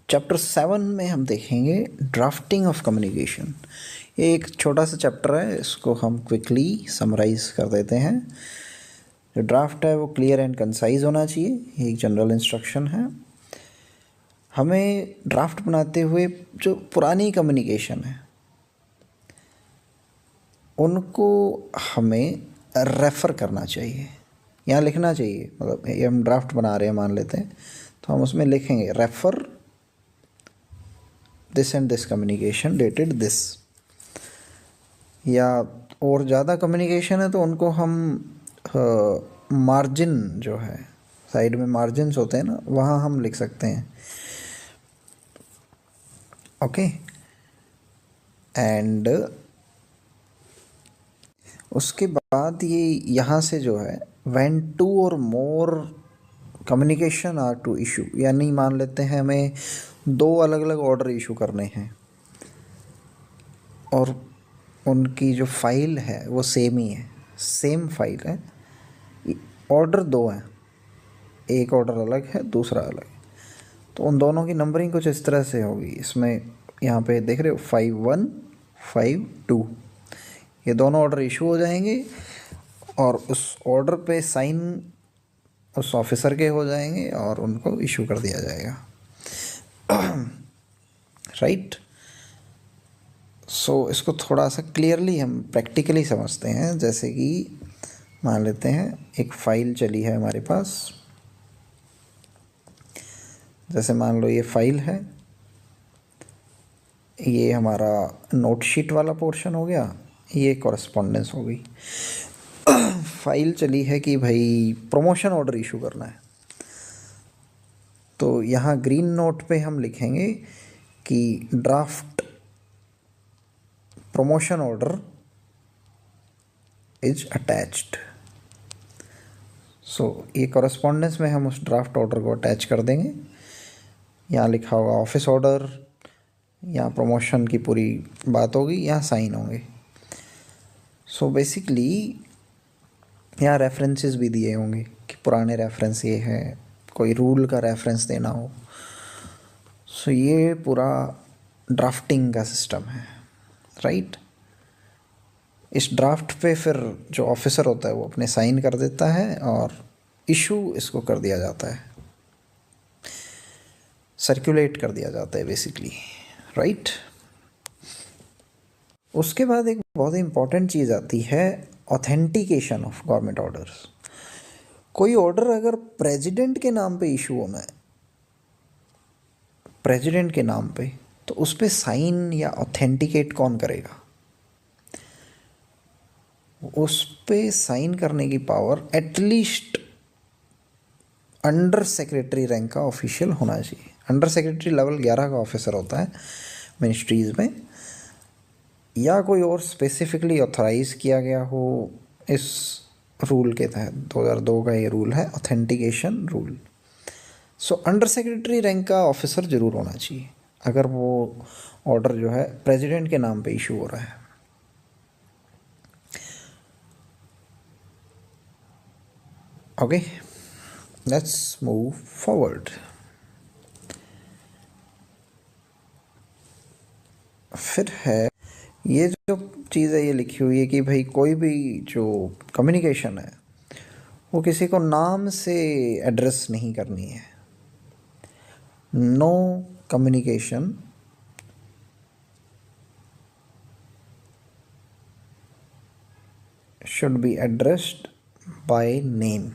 चैप्टर 7 में हम देखेंगे ड्राफ्टिंग ऑफ कम्युनिकेशन। ये एक छोटा सा चैप्टर है, इसको हम क्विकली समराइज कर देते हैं। जो ड्राफ्ट है वो क्लियर एंड कंसाइज होना चाहिए, ये एक जनरल इंस्ट्रक्शन है। हमें ड्राफ्ट बनाते हुए जो पुरानी कम्युनिकेशन है उनको हमें रेफ़र करना चाहिए, यहाँ लिखना चाहिए। मतलब ये हम ड्राफ्ट बना रहे हैं मान लेते हैं, तो हम उसमें लिखेंगे refer this and this communication dated this. या और ज़्यादा कम्युनिकेशन है तो उनको हम मार्जिन जो है, साइड में मार्जिन्स होते हैं ना, वहाँ हम लिख सकते हैं। ओके, एंड उसके बाद ये यहाँ से जो है व्हेन टू और मोर कम्युनिकेशन आर टू इशू, यानी मान लेते हैं हमें 2 अलग अलग ऑर्डर इशू करने हैं और उनकी जो फाइल है वो सेम ही है, सेम फाइल है, ऑर्डर 2 हैं, एक ऑर्डर अलग है दूसरा अलग है, तो उन दोनों की नंबरिंग कुछ इस तरह से होगी। इसमें यहाँ पे देख रहे हो 51 52, ये दोनों ऑर्डर इशू हो जाएंगे और उस ऑर्डर पे साइन उस ऑफिसर के हो जाएंगे और उनको इशू कर दिया जाएगा। राइट। सो इसको थोड़ा सा क्लियरली हम प्रैक्टिकली समझते हैं। जैसे कि मान लेते हैं एक फ़ाइल चली है हमारे पास, जैसे मान लो ये फ़ाइल है, ये हमारा नोट शीट वाला पोर्शन हो गया, ये कॉरेस्पॉन्डेंस हो गई। फाइल चली है कि भाई प्रमोशन ऑर्डर इशू करना है, तो यहाँ ग्रीन नोट पे हम लिखेंगे कि draft promotion order is attached. So ये कॉरेस्पॉन्डेंस में हम उस ड्राफ्ट ऑर्डर को अटैच कर देंगे। यहाँ लिखा होगा ऑफिस ऑर्डर, यहाँ प्रमोशन की पूरी बात होगी, यहाँ साइन होंगे। सो बेसिकली यहाँ रेफरेंसेस भी दिए होंगे कि पुराने रेफरेंस ये है, कोई रूल का रेफरेंस देना हो। सो ये पूरा ड्राफ्टिंग का सिस्टम है, राइट। इस ड्राफ्ट पे फिर जो ऑफिसर होता है वो अपने साइन कर देता है और इशू इसको कर दिया जाता है, सर्कुलेट कर दिया जाता है बेसिकली, राइट। उसके बाद एक बहुत ही इम्पॉर्टेंट चीज़ आती है, ऑथेंटिकेशन ऑफ गवर्नमेंट ऑर्डर्स। कोई ऑर्डर अगर प्रेसिडेंट के नाम पे इशू होना है, प्रेसिडेंट के नाम पे, तो उस पर साइन या ऑथेंटिकेट कौन करेगा? उस पे साइन करने की power at least under secretary rank का ऑफिशियल होना चाहिए। अंडर सेक्रेटरी लेवल 11 का ऑफिसर होता है मिनिस्ट्रीज़ में, या कोई और स्पेसिफिकली ऑथराइज किया गया हो इस रूल के तहत। 2002 का ये रूल है, authentication rule. So under secretary rank का ऑफिसर ज़रूर होना चाहिए अगर वो ऑर्डर जो है प्रेसिडेंट के नाम पे इशू हो रहा है। Okay, let's move forward. फिर है ये जो चीज़ है, ये लिखी हुई है कि भाई कोई भी जो कम्युनिकेशन है वो किसी को नाम से एड्रेस नहीं करनी है। No communication should be addressed by name,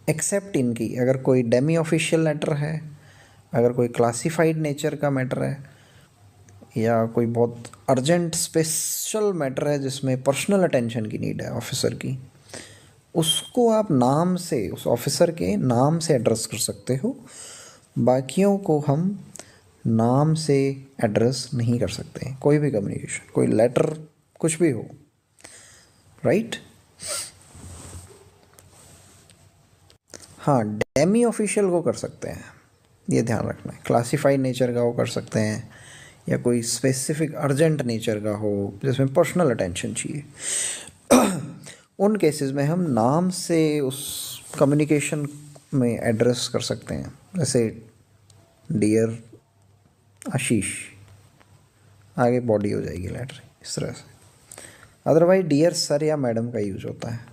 except इनकी अगर कोई डेमी ऑफिशियल लेटर है, अगर कोई क्लासिफाइड नेचर का मैटर है, या कोई बहुत अर्जेंट स्पेशल मैटर है जिसमें पर्सनल अटेंशन की नीड है ऑफिसर की, उसको आप नाम से, उस ऑफिसर के नाम से एड्रेस कर सकते हो। बाकियों को हम नाम से एड्रेस नहीं कर सकते। कोई भी कम्युनिकेशन, कोई लेटर, कुछ भी हो, राइट। हाँ, डेमी ऑफिशियल को कर सकते हैं, ये ध्यान रखना है। क्लासिफाइड नेचर का वो कर सकते हैं, या कोई स्पेसिफिक अर्जेंट नेचर का हो जिसमें पर्सनल अटेंशन चाहिए। उन केसेस में हम नाम से उस कम्युनिकेशन में एड्रेस कर सकते हैं। जैसे डियर आशीष, आगे बॉडी हो जाएगी लेटर इस तरह से। अदरवाइज डियर सर या मैडम का यूज होता है।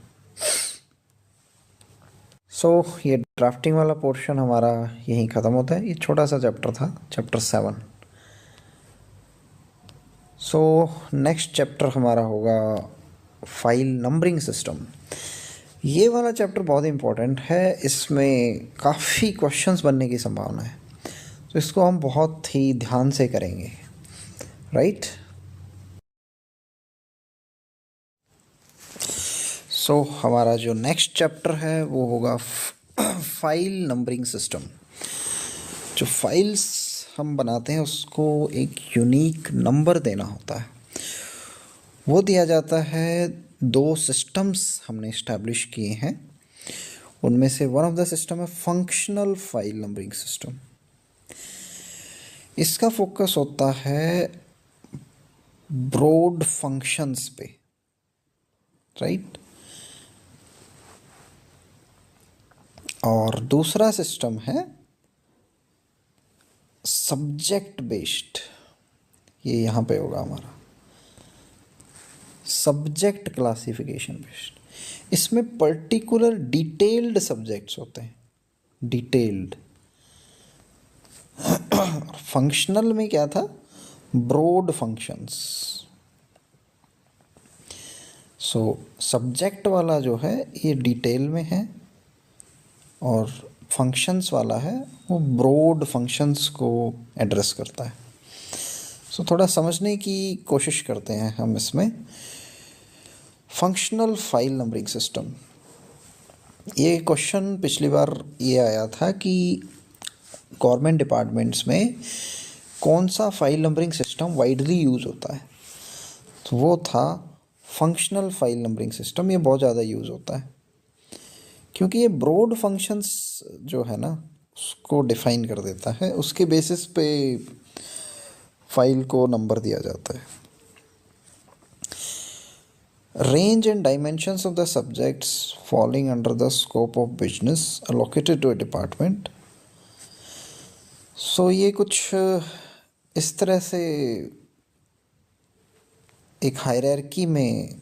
सो ये ड्राफ्टिंग वाला पोर्शन हमारा यहीं ख़त्म होता है। ये छोटा सा चैप्टर था, चैप्टर 7। सो नेक्स्ट चैप्टर हमारा होगा फाइल नंबरिंग सिस्टम। ये वाला चैप्टर बहुत इम्पोर्टेंट है, इसमें काफ़ी क्वेश्चंस बनने की संभावना है, तो इसको हम बहुत ही ध्यान से करेंगे, राइट। सो हमारा जो नेक्स्ट चैप्टर है वो होगा फाइल नंबरिंग सिस्टम। जो फाइल्स हम बनाते हैं उसको एक यूनिक नंबर देना होता है। वो दिया जाता है, 2 सिस्टम्स हमने इस्टेब्लिश किए हैं, उनमें से वन ऑफ द सिस्टम है फंक्शनल फाइल नंबरिंग सिस्टम। इसका फोकस होता है ब्रॉड फंक्शंस पे, राइट। और दूसरा सिस्टम है सब्जेक्ट बेस्ड, ये यहाँ पे होगा हमारा सब्जेक्ट क्लासिफिकेशन बेस्ड। इसमें पर्टिकुलर डिटेल्ड सब्जेक्ट्स होते हैं, डिटेल्ड। फंक्शनल में क्या था, ब्रॉड फंक्शंस। सो सब्जेक्ट वाला जो है ये डिटेल में है, और फंक्शंस वाला है वो ब्रॉड फंक्शंस को एड्रेस करता है। सो थोड़ा समझने की कोशिश करते हैं हम इसमें। फंक्शनल फाइल नंबरिंग सिस्टम, ये क्वेश्चन पिछली बार ये आया था कि गवर्नमेंट डिपार्टमेंट्स में कौन सा file numbering system widely use होता है, तो वो था फंक्शनल फाइल नंबरिंग सिस्टम। ये बहुत ज़्यादा यूज़ होता है क्योंकि ये ब्रॉड फंक्शंस जो है ना उसको डिफाइन कर देता है, उसके बेसिस पे फाइल को नंबर दिया जाता है। Range and dimensions of the subjects falling under the scope of business allocated to a department. So ये कुछ इस तरह से एक हायरार्की में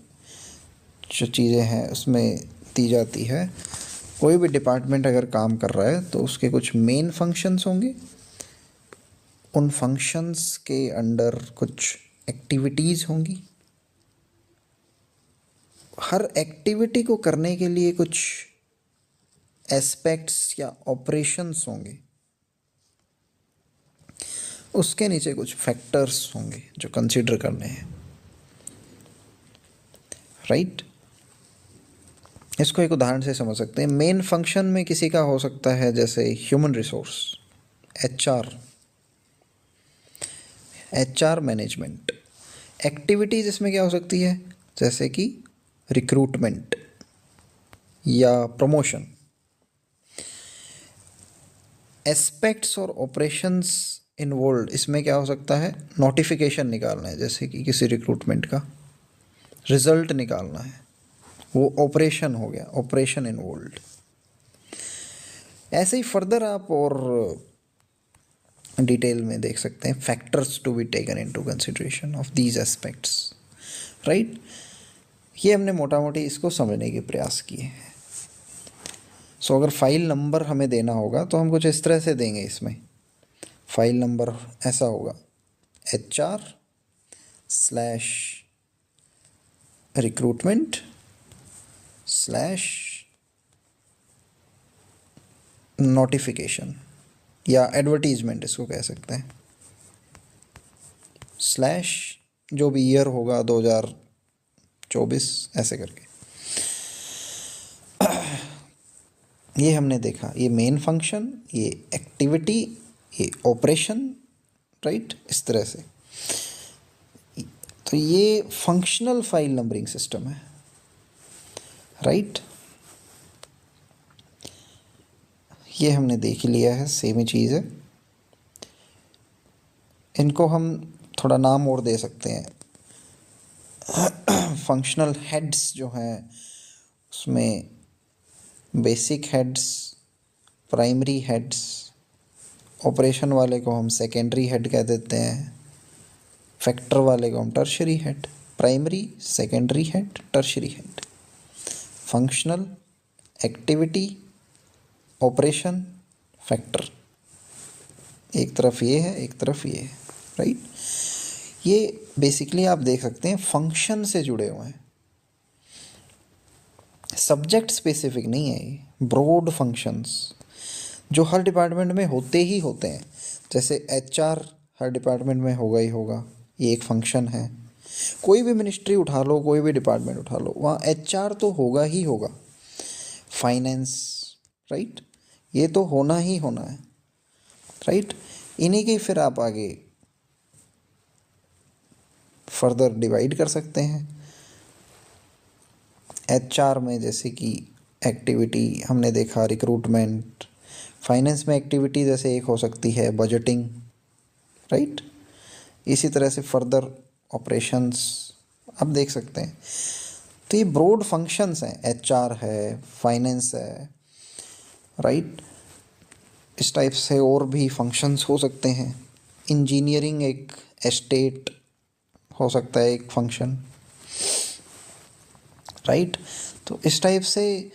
जो चीज़ें हैं उसमें दी जाती है। कोई भी डिपार्टमेंट अगर काम कर रहा है तो उसके कुछ मेन फंक्शंस होंगे, उन फंक्शंस के अंडर कुछ एक्टिविटीज़ होंगी, हर एक्टिविटी को करने के लिए कुछ एस्पेक्ट्स या ऑपरेशंस होंगे, उसके नीचे कुछ फैक्टर्स होंगे जो कंसीडर करने हैं, राइट। इसको एक उदाहरण से समझ सकते हैं। मेन फंक्शन में किसी का हो सकता है जैसे human resource, HR management. Activities इसमें क्या हो सकती है, जैसे कि रिक्रूटमेंट या प्रमोशन। एस्पेक्ट्स और ऑपरेशंस इन्वॉल्व इसमें क्या हो सकता है, नोटिफिकेशन निकालना है, जैसे कि किसी रिक्रूटमेंट का रिजल्ट निकालना है, वो ऑपरेशन हो गया, ऑपरेशन इन्वॉल्व। ऐसे ही फर्दर आप और डिटेल में देख सकते हैं factors to be taken into consideration of these aspects, right. ये हमने मोटा मोटी इसको समझने के प्रयास किए हैं। सो अगर फाइल नंबर हमें देना होगा तो हम कुछ इस तरह से देंगे। इसमें फाइल नंबर ऐसा होगा, HR/recruitment/नोटिफिकेशन या एडवर्टीजमेंट इसको कह सकते हैं, स्लैश जो भी ईयर होगा 2024 ऐसे करके। ये हमने देखा, ये मेन फंक्शन, ये एक्टिविटी, ये ऑपरेशन, राइट, इस तरह से। तो ये फंक्शनल फाइल नंबरिंग सिस्टम है, राइट। ये हमने देख लिया है, सेम ही चीज़ है। इनको हम थोड़ा नाम और दे सकते हैं। फंक्शनल हेड्स जो हैं उसमें basic heads, primary heads operation वाले को हम सेकेंडरी हेड कह देते हैं, फैक्टर वाले को हम tertiary head, primary, secondary head, tertiary head. Functional, activity, operation, factor. एक तरफ ये है, एक तरफ ये है, राइट। ये बेसिकली आप देख सकते हैं फंक्शन से जुड़े हुए हैं, सब्जेक्ट स्पेसिफिक नहीं है ये, ब्रॉड फंक्शंस जो हर डिपार्टमेंट में होते ही होते हैं। जैसे एचआर हर डिपार्टमेंट में होगा ही होगा, ये एक फंक्शन है। कोई भी मिनिस्ट्री उठा लो, कोई भी डिपार्टमेंट उठा लो, वहाँ एचआर तो होगा ही होगा। फाइनेंस, राइट, ये तो होना ही होना है, राइट। इन्हीं के फिर आप आगे फर्दर डिवाइड कर सकते हैं। एचआर में जैसे कि एक्टिविटी हमने देखा रिक्रूटमेंट, फाइनेंस में एक्टिविटी जैसे एक हो सकती है बजटिंग, राइट। इसी तरह से फर्दर ऑपरेशंस आप देख सकते हैं। तो ये ब्रॉड फंक्शंस हैं, एचआर है, फाइनेंस है, राइट। इस टाइप से और भी फंक्शंस हो सकते हैं। इंजीनियरिंग एक एस्टेट हो सकता है एक फंक्शन, राइट। तो इस टाइप से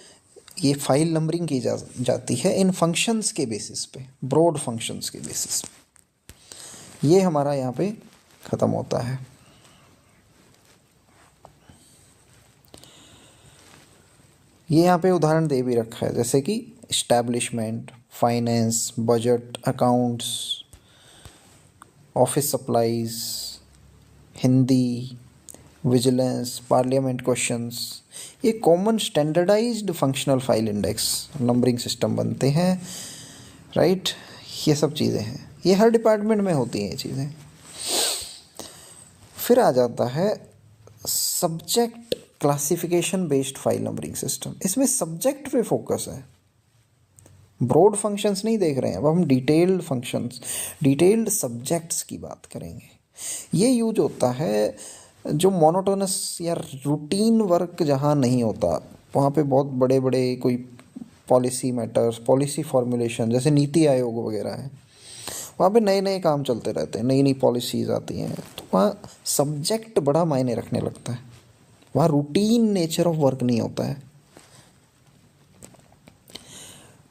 ये फाइल नंबरिंग की जाती है इन फंक्शंस के बेसिस पे, ब्रॉड फंक्शंस के बेसिस पे। ये हमारा यहाँ पे ख़त्म होता है। ये यहाँ पे उदाहरण दे भी रखा है, जैसे कि establishment, finance, budget, accounts, office supplies, Hindi, vigilance, parliament questions. ये common standardised functional file index numbering system बनते हैं, राइट। ये सब चीज़ें हैं, ये हर डिपार्टमेंट में होती हैं ये चीज़ें। फिर आ जाता है subject classification based file numbering system. इसमें सब्जेक्ट पे फोकस है, ब्रॉड फंक्शंस नहीं देख रहे हैं। अब हम डिटेल्ड फंक्शंस, डिटेल्ड सब्जेक्ट्स की बात करेंगे। ये यूज होता है जो मोनोटोनस या रूटीन वर्क जहाँ नहीं होता, वहाँ पे बहुत बड़े बड़े कोई पॉलिसी मैटर्स, पॉलिसी फॉर्मुलेशन, जैसे नीति आयोग वगैरह है, वहाँ पे नए नए काम चलते रहते हैं, नई नई पॉलिसीज़ आती हैं, तो वहाँ सब्जेक्ट बड़ा मायने रखने लगता है। वहाँ रूटीन नेचर ऑफ वर्क नहीं होता है,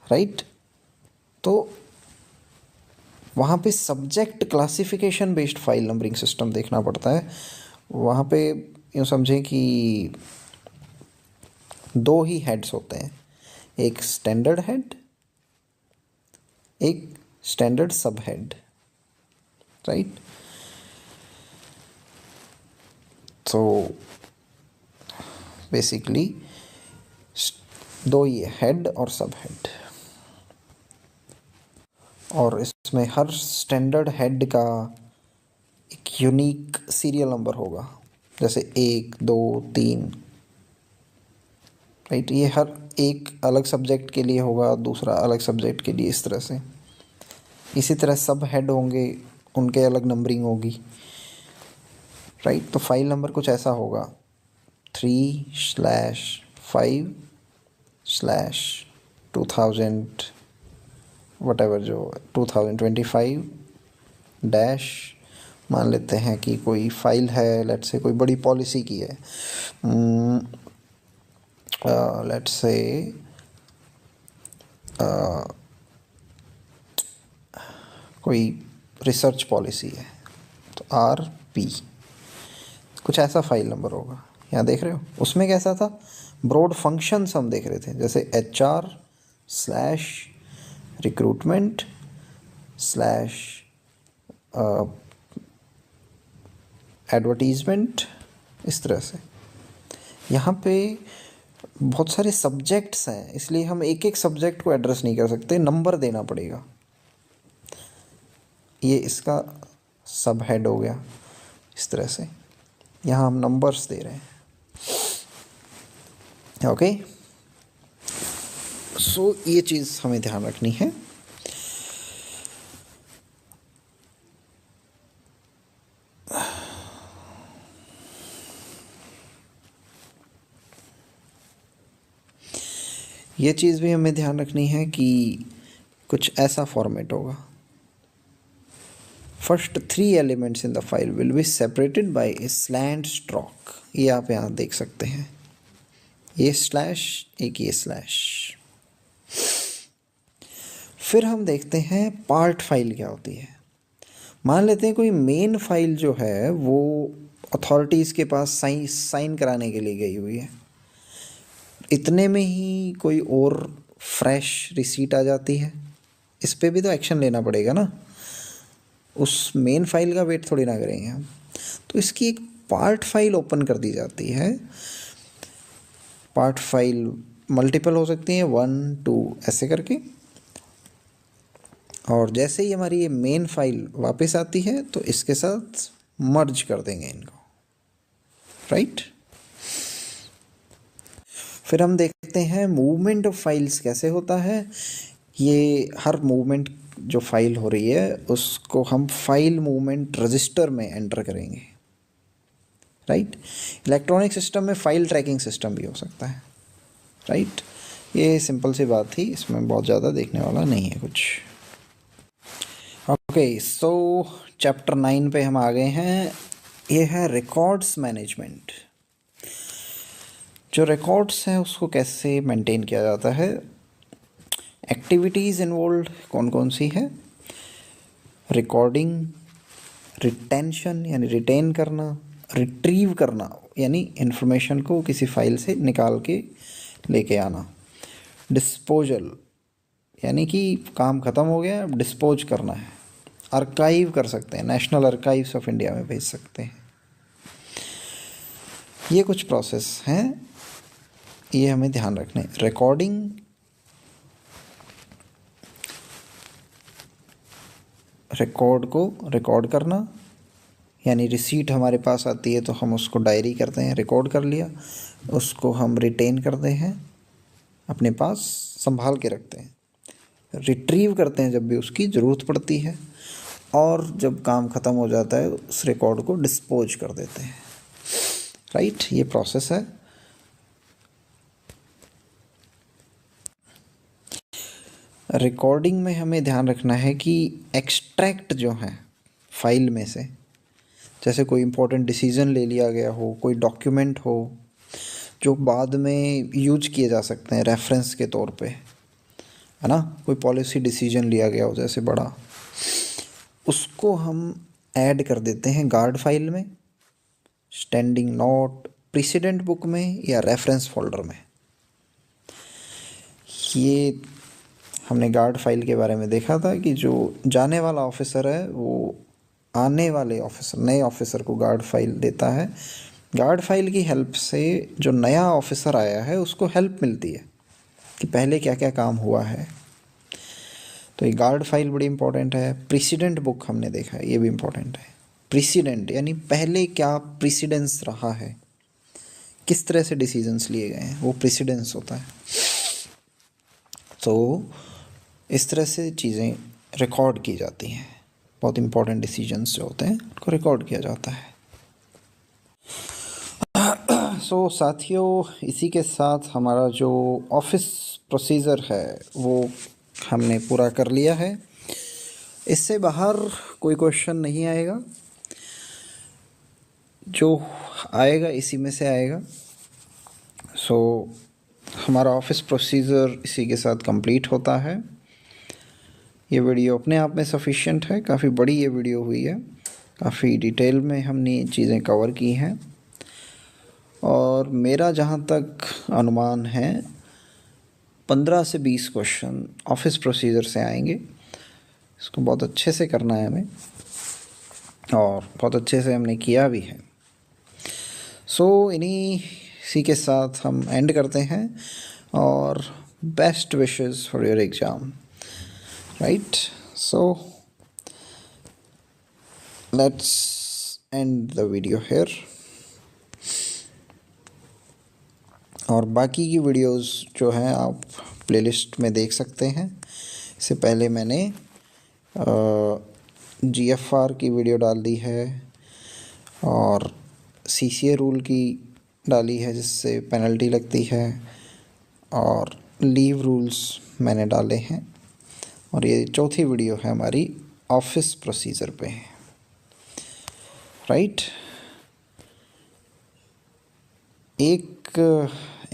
राइट। तो वहाँ पे subject classification based file numbering system देखना पड़ता है। वहाँ पे यूँ समझें कि दो ही हेड्स होते हैं, एक स्टैंडर्ड हेड, एक स्टैंडर्ड सब हेड, राइट। तो बेसिकली दो ही हेड और सब हेड, और इसमें हर स्टैंडर्ड हेड का एक यूनिक सीरियल नंबर होगा, जैसे 1, 2, 3, राइट। ये हर एक अलग सब्जेक्ट के लिए होगा, दूसरा अलग सब्जेक्ट के लिए, इस तरह से। इसी तरह सब हेड होंगे, उनके अलग नंबरिंग होगी, राइट। तो फाइल नंबर कुछ ऐसा होगा 3/5/2000 वटेवर, जो 2025 डैश, मान लेते हैं कि कोई फाइल है, लेट्स से कोई बड़ी पॉलिसी की है, लेट्स से कोई रिसर्च पॉलिसी है, तो RP कुछ ऐसा फाइल नंबर होगा। यहाँ देख रहे हो, उसमें कैसा था, ब्रॉड फंक्शंस हम देख रहे थे, जैसे HR/रिक्रूटमेंट/ एडवर्टीजमेंट, इस तरह से। यहाँ पे बहुत सारे सब्जेक्ट्स हैं, इसलिए हम एक एक सब्जेक्ट को एड्रेस नहीं कर सकते, नंबर देना पड़ेगा। ये इसका सब हेड हो गया, इस तरह से यहाँ हम नंबर्स दे रहे हैं, ओके। सो ये चीज़ हमें ध्यान रखनी है। ये चीज़ भी हमें ध्यान रखनी है कि कुछ ऐसा फॉर्मेट होगा, first 3 elements in the file will be separated by A slant stroke. ये आप यहाँ देख सकते हैं, ये स्लैश, एक ये स्लैश। फिर हम देखते हैं पार्ट फाइल क्या होती है। मान लेते हैं कोई मेन फाइल जो है वो अथॉरिटीज़ के पास साइन कराने के लिए गई हुई है, इतने में ही कोई और फ्रेश रिसीट आ जाती है, इस पे भी तो एक्शन लेना पड़ेगा ना, उस मेन फाइल का वेट थोड़ी ना करेंगे हम। तो इसकी एक पार्ट फाइल ओपन कर दी जाती है। पार्ट फाइल मल्टीपल हो सकती हैं, 1 2 ऐसे करके, और जैसे ही हमारी ये मेन फाइल वापस आती है तो इसके साथ मर्ज कर देंगे इनको, राइट। फिर हम देखते हैं मूवमेंट ऑफ फाइल्स कैसे होता है। ये हर मूवमेंट जो फाइल हो रही है उसको हम फाइल मूवमेंट रजिस्टर में एंटर करेंगे, राइट। इलेक्ट्रॉनिक सिस्टम में फाइल ट्रैकिंग सिस्टम भी हो सकता है, राइट। ये सिंपल सी बात थी, इसमें बहुत ज़्यादा देखने वाला नहीं है कुछ। ओके, सो चैप्टर 9 पे हम आ गए हैं। ये है रिकॉर्ड्स मैनेजमेंट। जो रिकॉर्ड्स हैं उसको कैसे मेंटेन किया जाता है, एक्टिविटीज़ इन्वॉल्व कौन कौन सी है, रिकॉर्डिंग, रिटेंशन यानी रिटेन करना, रिट्रीव करना यानी इन्फॉर्मेशन को किसी फाइल से निकाल के लेके आना, डिस्पोजल यानी कि काम ख़त्म हो गया अब डिस्पोज करना है, आर्काइव कर सकते हैं, नेशनल आर्काइव्स ऑफ इंडिया में भेज सकते हैं। ये कुछ प्रोसेस हैं, ये हमें ध्यान रखने। रिकॉर्डिंग, रिकॉर्ड को रिकॉर्ड करना यानी रिसीट हमारे पास आती है तो हम उसको डायरी करते हैं, रिकॉर्ड कर लिया, उसको हम रिटेन करते हैं, अपने पास संभाल के रखते हैं, रिट्रीव करते हैं जब भी उसकी ज़रूरत पड़ती है, और जब काम ख़त्म हो जाता है उस रिकॉर्ड को डिस्पोज कर देते हैं, राइट। ये प्रोसेस है। रिकॉर्डिंग में हमें ध्यान रखना है कि एक्सट्रैक्ट जो है फाइल में से, जैसे कोई इम्पोर्टेंट डिसीज़न ले लिया गया हो, कोई डॉक्यूमेंट हो जो बाद में यूज किए जा सकते हैं रेफरेंस के तौर पे, है ना, कोई पॉलिसी डिसीजन लिया गया हो जैसे बड़ा, उसको हम ऐड कर देते हैं गार्ड फाइल में, स्टैंडिंग नोट, प्रेसिडेंट बुक में या रेफरेंस फोल्डर में। ये हमने गार्ड फाइल के बारे में देखा था कि जो जाने वाला ऑफिसर है वो आने वाले ऑफिसर, नए ऑफिसर को गार्ड फाइल देता है। गार्ड फाइल की हेल्प से जो नया ऑफिसर आया है उसको हेल्प मिलती है कि पहले क्या क्या काम हुआ है। तो ये गार्ड फाइल बड़ी इंपॉर्टेंट है। प्रेसिडेंट बुक हमने देखा है, ये भी इम्पोर्टेंट है। प्रेसिडेंट यानी पहले क्या प्रेसिडेंस रहा है, किस तरह से डिसीजंस लिए गए हैं, वो प्रेसिडेंस होता है। तो इस तरह से चीज़ें रिकॉर्ड की जाती हैं, बहुत इंपॉर्टेंट डिसीजंस जो होते हैं उनको रिकॉर्ड किया जाता है। सो साथियों, इसी के साथ हमारा जो ऑफिस प्रोसीजर है वो हमने पूरा कर लिया है। इससे बाहर कोई क्वेश्चन नहीं आएगा, जो आएगा इसी में से आएगा। सो हमारा ऑफिस प्रोसीजर इसी के साथ कंप्लीट होता है। ये वीडियो अपने आप में सफिशिएंट है, काफ़ी बड़ी ये वीडियो हुई है, काफ़ी डिटेल में हमने चीज़ें कवर की हैं, और मेरा जहाँ तक अनुमान है 15 से 20 क्वेश्चन ऑफिस प्रोसीजर से आएंगे। इसको बहुत अच्छे से करना है हमें, और बहुत अच्छे से हमने किया भी है। सो इसी के साथ हम एंड करते हैं, और best wishes for your exam, right. So let's end the video here, और बाकी की वीडियोस जो हैं आप प्लेलिस्ट में देख सकते हैं। इससे पहले मैंने GFR की वीडियो डाल दी है, और CCA रूल की डाली है जिससे पेनल्टी लगती है, और लीव रूल्स मैंने डाले हैं, और ये चौथी वीडियो है हमारी ऑफिस प्रोसीजर पे। राइट। एक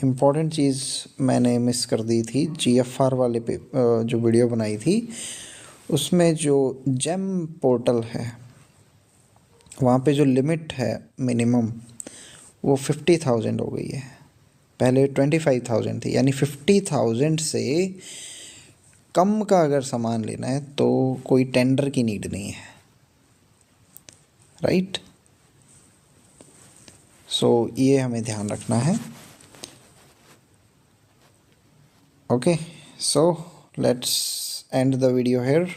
इम्पॉर्टेंट चीज़ मैंने मिस कर दी थी, GFR वाले पे जो वीडियो बनाई थी उसमें जो जेम पोर्टल है वहाँ पे जो लिमिट है मिनिमम वो 50,000 हो गई है। पहले 25,000 थी, यानी 50,000 से कम का अगर सामान लेना है तो कोई टेंडर की नीड नहीं है, राइट। सो ये हमें ध्यान रखना है। Okay, so let's end the video here.